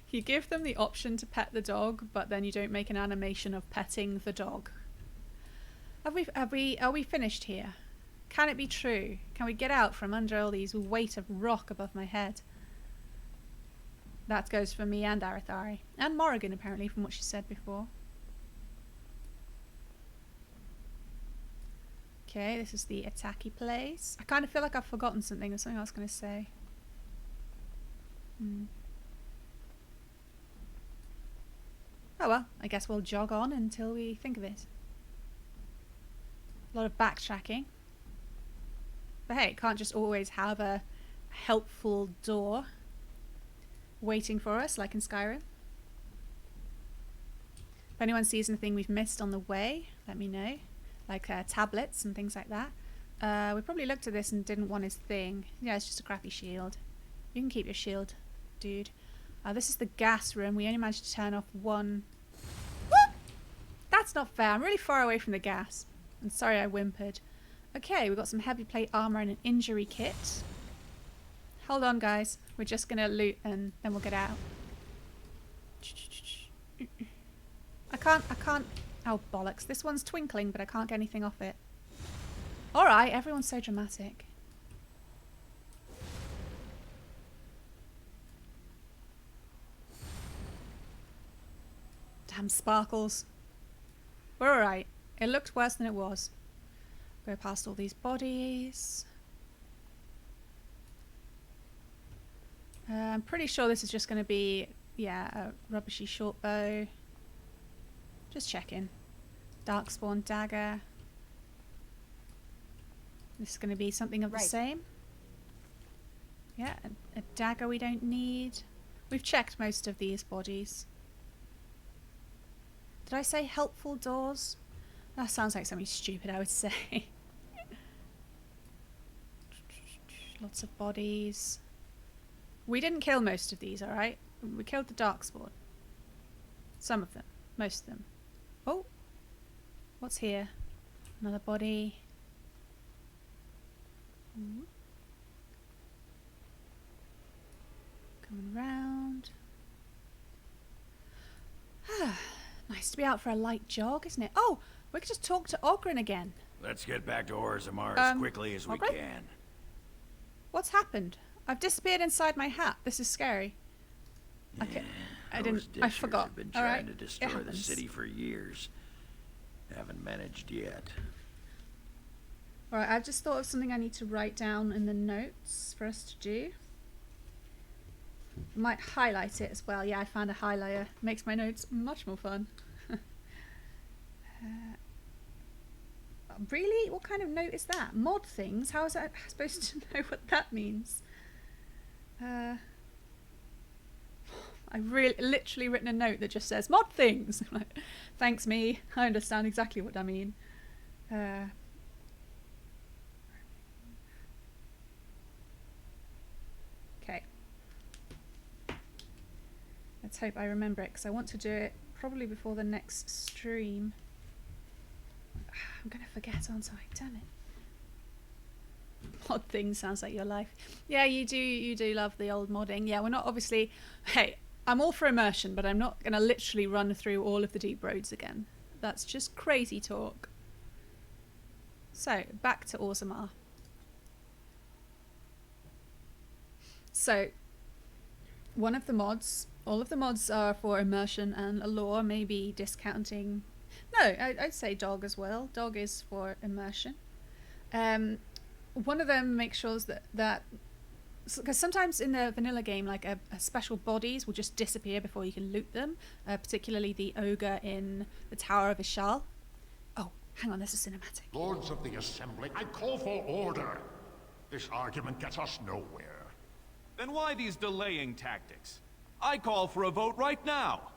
You give them the option to pet the dog, but then you don't make an animation of petting the dog. Are we finished here? Can it be true? Can we get out from under all these weight of rock above my head? That goes for me and Arathari. And Morrigan, apparently, from what she said before. Okay, this is the attacky place. I kind of feel like I've forgotten something. There's something I was going to say. Oh well, I guess we'll jog on until we think of it. A lot of backtracking. But hey, can't just always have a helpful door waiting for us like in Skyrim. If anyone sees anything we've missed on the way, let me know. Like tablets and things like that. We probably looked at this and didn't want his thing. Yeah, it's just a crappy shield. You can keep your shield, dude. This is the gas room. We only managed to turn off one. What? That's not fair. I'm really far away from the gas. I'm sorry I whimpered. Okay, we've got some heavy plate armor and an injury kit. Hold on, guys. We're just going to loot and then we'll get out. I can't. Oh, bollocks. This one's twinkling, but I can't get anything off it. Alright, everyone's so dramatic. Damn sparkles. We're alright. It looked worse than it was. Go past all these bodies. I'm pretty sure this is just going to be, yeah, a rubbishy short bow. Just checking. Darkspawn dagger. This is going to be something of the same. Yeah, a dagger we don't need. We've checked most of these bodies. Did I say helpful doors? That sounds like something stupid I would say. Lots of bodies. We didn't kill most of these, alright? We killed the Darkspawn. Some of them. Most of them. Oh! What's here? Another body. Ooh. Coming round. Nice to be out for a light jog, isn't it? Oh! We could just talk to Ogren again. Let's get back to Orzammar as quickly as we Ogren? can. What's happened? I've disappeared inside my hat. This is scary. Okay. I forgot. Have been All trying right. to destroy the city for years. Haven't managed yet. Alright, I've just thought of something I need to write down in the notes for us to do. Might highlight it as well. Yeah, I found a highlighter. Makes my notes much more fun. Really? What kind of note is that? Mod things? How is I supposed to know what that means? I've literally written a note that just says mod things. Like, thanks me. I understand exactly what I mean. Okay. Let's hope I remember it because I want to do it probably before the next stream. I'm gonna forget, aren't I? Damn it. Mod thing sounds like your life. Yeah, you do love the old modding. Yeah, we're not obviously. Hey, I'm all for immersion, but I'm not gonna literally run through all of the deep roads again. That's just crazy talk. So back to Orzammar. So one of the mods, all of the mods are for immersion and allure, maybe discounting. No, I'd say dog as well. Dog is for immersion. One of them makes sure that because sometimes in the vanilla game, like a special bodies will just disappear before you can loot them. Particularly the ogre in the Tower of Ishal. Oh, hang on, there's a cinematic. Lords of the Assembly, I call for order. This argument gets us nowhere. Then why these delaying tactics? I call for a vote right now.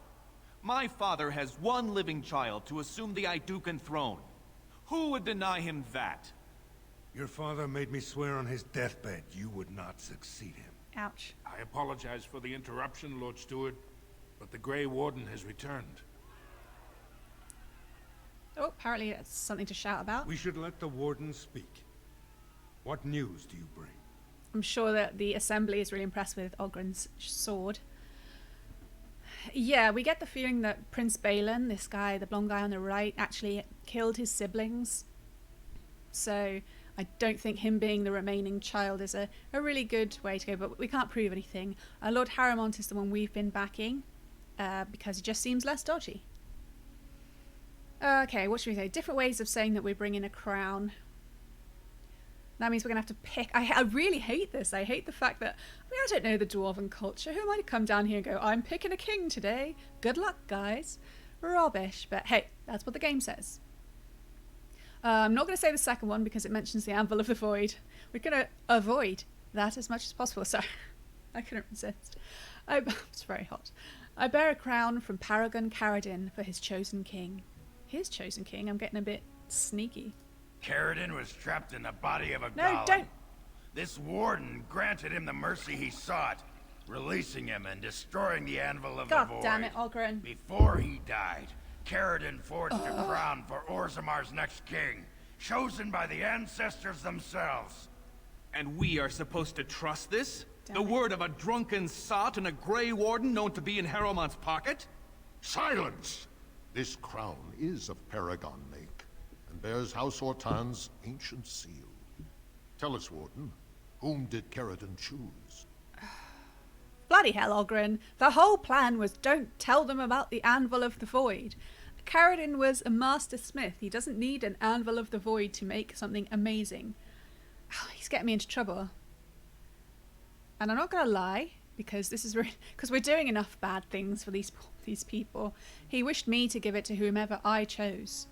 My father has one living child to assume the Idukan throne. Who would deny him that? Your father made me swear on his deathbed you would not succeed him. Ouch. I apologize for the interruption, Lord Steward, but the Grey Warden has returned. Oh, apparently that's something to shout about. We should let the Warden speak. What news do you bring? I'm sure that the Assembly is really impressed with Ogren's sword. Yeah, we get the feeling that Prince Balin, this guy, the blonde guy on the right, actually killed his siblings. So I don't think him being the remaining child is a really good way to go, but we can't prove anything. Lord Harrimont is the one we've been backing because he just seems less dodgy. Okay, what should we say? Different ways of saying that we're bringing a crown. That means we're going to have to pick. I really hate this. I hate the fact that, I don't know the Dwarven culture. Who am I to come down here and go, I'm picking a king today. Good luck, guys. Rubbish. But hey, that's what the game says. I'm not going to say the second one because it mentions the Anvil of the Void. We're going to avoid that as much as possible. Sorry, I couldn't resist. It's very hot. I bear a crown from Paragon Caridin for his chosen king. His chosen king? I'm getting a bit sneaky. Caridin was trapped in the body of a No, golem. don't. This warden granted him the mercy he sought, releasing him and destroying the Anvil of God the Void. damn it, Ogren. Before he died, Caridin forged a crown for Orzamar's next king, chosen by the ancestors themselves. And we are supposed to trust this? Damn The it. word of a drunken sot and a Grey Warden known to be in Harrowmont's pocket? Silence! This crown is of Paragon make, and bears House Ortan's ancient seal. Tell us, Warden, whom did Caridin choose? Bloody hell, Ogren. The whole plan was don't tell them about the Anvil of the Void. Caridin was a master smith. He doesn't need an Anvil of the Void to make something amazing. He's getting me into trouble. And I'm not going to lie, because this is because we're doing enough bad things for these people. He wished me to give it to whomever I chose.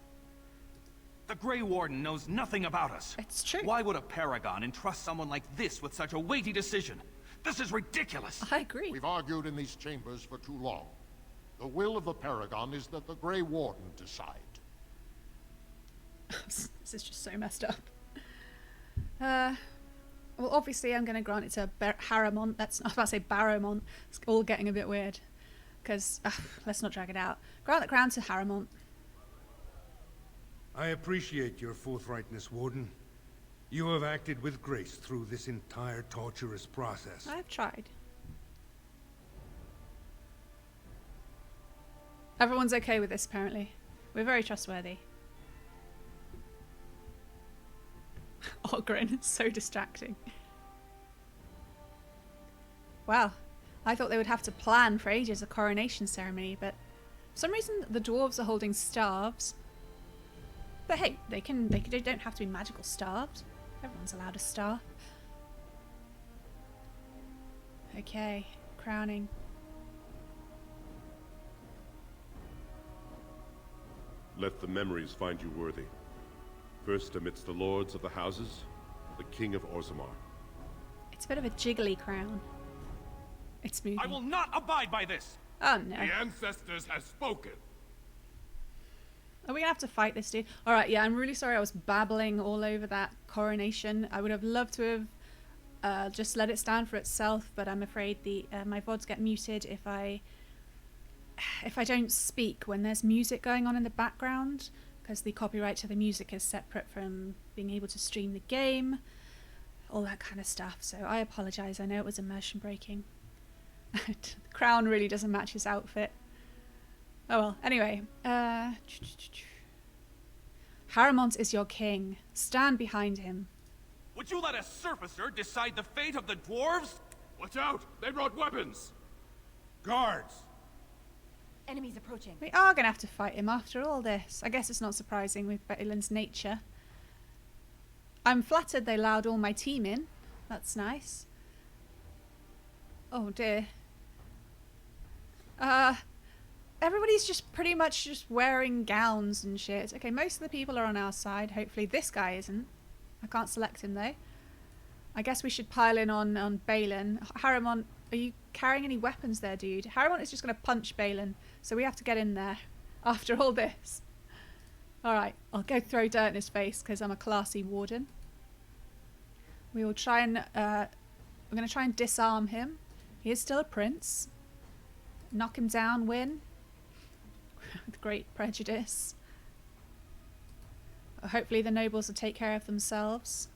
The Grey Warden knows nothing about us. It's true. Why would a Paragon entrust someone like this with such a weighty decision? This is ridiculous. I agree. We've argued in these chambers for too long. The will of the Paragon is that the Grey Warden decide. This is just so messed up. Well, obviously I'm going to grant it to Harrowmont. I was about to say Barrowmont. It's all getting a bit weird. Because, let's not drag it out. Grant the crown to Harrowmont. I appreciate your forthrightness, Warden. You have acted with grace through this entire torturous process. I've tried. Everyone's okay with this, apparently. We're very trustworthy. Ogren, it's so distracting. Wow. I thought they would have to plan for ages a coronation ceremony, but for some reason the dwarves are holding staves. But hey, they don't have to be magical staves. Everyone's allowed a staff. Okay, crowning. Let the memories find you worthy. First amidst the lords of the houses, the King of Orzammar. It's a bit of a jiggly crown. It's moving. I will not abide by this! Oh no. The ancestors have spoken. Are we gonna have to fight this dude? Alright, yeah, I'm really sorry I was babbling all over that coronation. I would have loved to have just let it stand for itself, but I'm afraid my VODs get muted if I don't speak when there's music going on in the background, because the copyright to the music is separate from being able to stream the game, all that kind of stuff. So I apologise, I know it was immersion breaking. The crown really doesn't match his outfit. Oh well, anyway. Harrowmont is your king. Stand behind him. Would you let a surfacer decide the fate of the dwarves? Watch out! They brought weapons! Guards! Enemies approaching. We are going to have to fight him after all this. I guess it's not surprising with Baelin's nature. I'm flattered they allowed all my team in. That's nice. Oh dear. Everybody's just pretty much just wearing gowns and shit. Okay, most of the people are on our side. Hopefully this guy isn't. I can't select him though. I guess we should pile in on Baelin. Harrowmont, are you carrying any weapons there, dude? Harrowmont is just going to punch Baelin, so we have to get in there after all this. Alright, I'll go throw dirt in his face because I'm a classy warden. We will try and... we're going to try and disarm him. He is still a prince. Knock him down, win. With great prejudice. Hopefully the nobles will take care of themselves.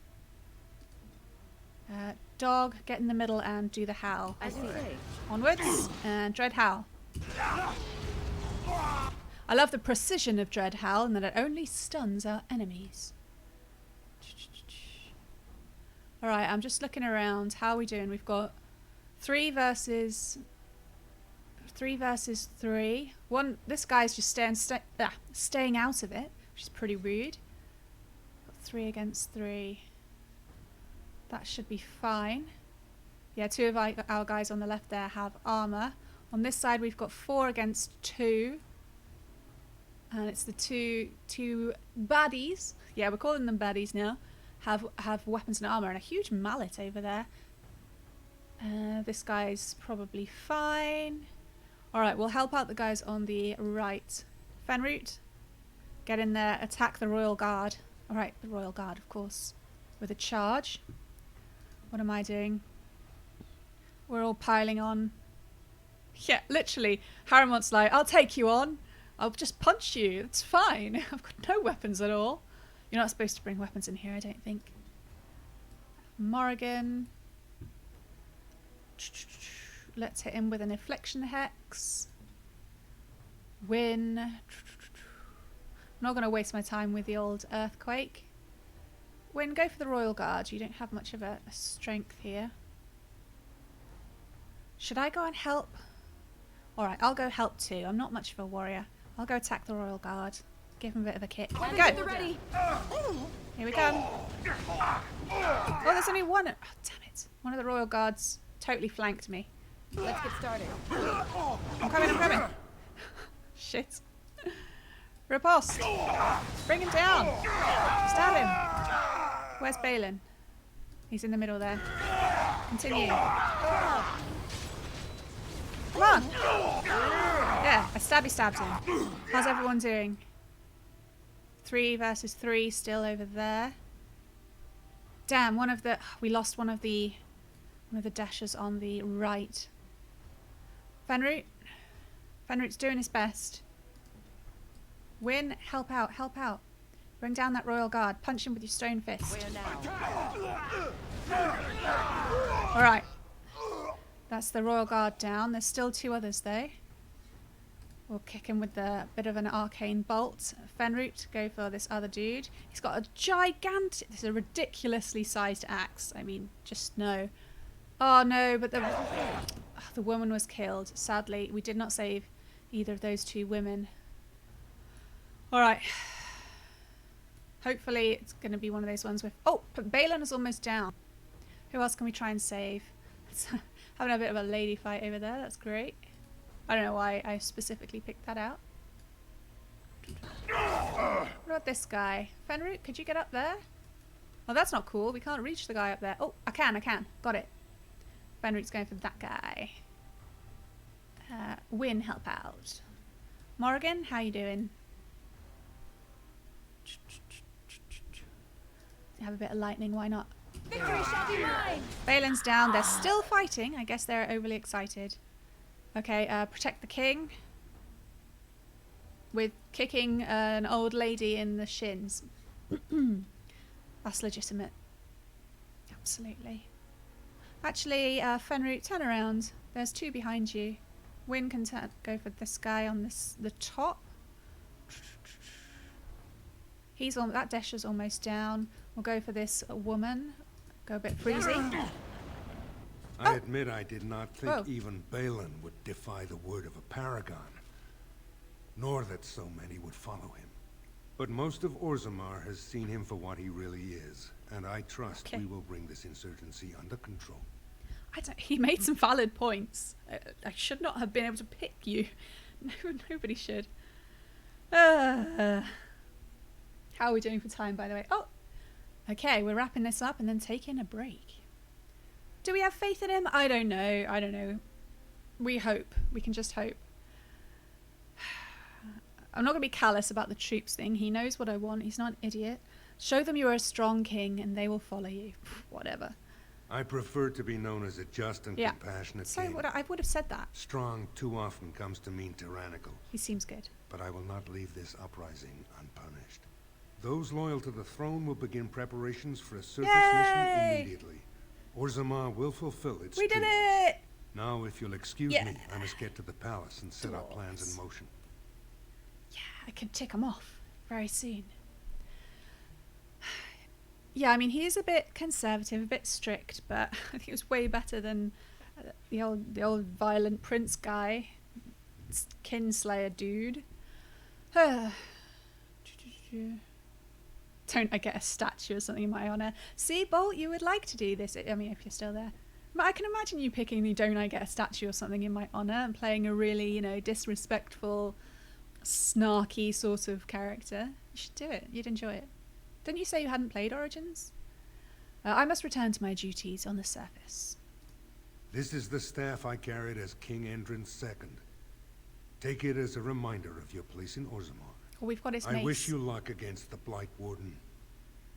Dog, get in the middle and do the howl. As you say. Onwards, and Dread Howl. I love the precision of Dread Howl and that it only stuns our enemies. Alright, I'm just looking around. How are we doing? We've got 3 versus 3. This guy's just staying out of it, which is pretty rude. Got 3 against 3. That should be fine. Yeah, 2 of our guys on the left there have armour. On this side we've got 4 against 2. And it's the two baddies. Yeah, we're calling them baddies now. Have weapons and armour and a huge mallet over there. This guy's probably fine. Alright, we'll help out the guys on the right. Fenroot, get in there, attack the Royal Guard. Alright, the Royal Guard, of course. With a charge. What am I doing? We're all piling on. Yeah, literally. Harrimon's like, I'll take you on. I'll just punch you. It's fine. I've got no weapons at all. You're not supposed to bring weapons in here, I don't think. Morrigan. Let's hit him with an Affliction Hex. Win. I'm not going to waste my time with the old Earthquake. Win, go for the Royal Guard. You don't have much of a strength here. Should I go and help? Alright, I'll go help too. I'm not much of a warrior. I'll go attack the Royal Guard. Give him a bit of a kick. Go! Ready. Here we come. Oh, there's only one. Oh, damn it. One of the Royal Guards totally flanked me. Let's get started. I'm coming. Shit. Riposte. Bring him down. Stab him. Where's Balin? He's in the middle there. Continue. Come on. Yeah, I stabbed him. How's everyone doing? 3 versus 3 still over there. Damn, we lost one of the dashers on the right. Fenroot's doing his best. Win, help out. Bring down that Royal Guard. Punch him with your stone fist. Where now? Alright. That's the Royal Guard down. There's still 2 others though. We'll kick him with a bit of an arcane bolt. Fenroot, go for this other dude. He's got a gigantic... This is a ridiculously sized axe. I mean, just no. Oh no, but the woman was killed. Sadly, we did not save either of those 2 women. Alright. Hopefully it's going to be one of those ones with... Oh, but Balin is almost down. Who else can we try and save? Having a bit of a lady fight over there. That's great. I don't know why I specifically picked that out. What about this guy? Fenroot, could you get up there? Oh, that's not cool. We can't reach the guy up there. Oh, I can. Got it. Fenroot's going for that guy. Win, help out. Morrigan, how you doing? Have a bit of lightning, why not? Victory shall be mine. Balin's down. They're still fighting. I guess they're overly excited. Okay, protect the king. With kicking an old lady in the shins. That's legitimate. Absolutely. Actually, Fenroot, turn around. There's 2 behind you. Win can go for this guy on the top. That Desha's almost down. We'll go for this woman. Go a bit freezy. I admit I did not think even Balin would defy the word of a paragon, nor that so many would follow him. But most of Orzammar has seen him for what he really is, and I trust we will bring this insurgency under control. He made some valid points. I should not have been able to pick you. Nobody should. How are we doing for time, by the way? Oh, okay, we're wrapping this up and then taking a break. Do we have faith in him? I don't know. We hope. We can just hope. I'm not going to be callous about the troops thing. He knows what I want. He's not an idiot. Show them you are a strong king and they will follow you. Whatever. I prefer to be known as a just and compassionate king. I would have said that. Strong too often comes to mean tyrannical. He seems good. But I will not leave this uprising unpunished. Those loyal to the throne will begin preparations for a surface mission immediately. Orzammar will fulfill its We did it! Now, if you'll excuse me, I must get to the palace and set our plans in motion. Yeah, I can tick him off very soon. Yeah, I mean, he is a bit conservative, a bit strict, but I think it was way better than the old violent prince guy, kinslayer dude. Don't I get a statue or something in my honour? See, Bolt, you would like to do this. I mean, if you're still there. But I can imagine you picking the don't I get a statue or something in my honour and playing a really, you know, disrespectful, snarky sort of character. You should do it. You'd enjoy it. Didn't you say you hadn't played Origins? I must return to my duties on the surface. This is the staff I carried as King Endrin's II. Take it as a reminder of your place in Orzammar. Oh, we've got his mace. I wish you luck against the Blight Warden.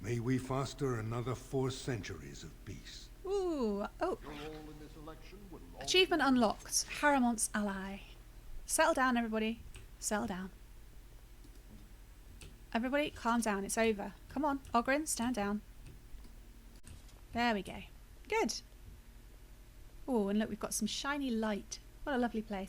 May we foster another 4 centuries of peace. Ooh, oh. Achievement unlocked. Haramont's ally. Settle down, everybody. Settle down. Everybody, calm down. It's over. Come on, Ogren, stand down. There we go. Good. Oh, and look, we've got some shiny light. What a lovely place.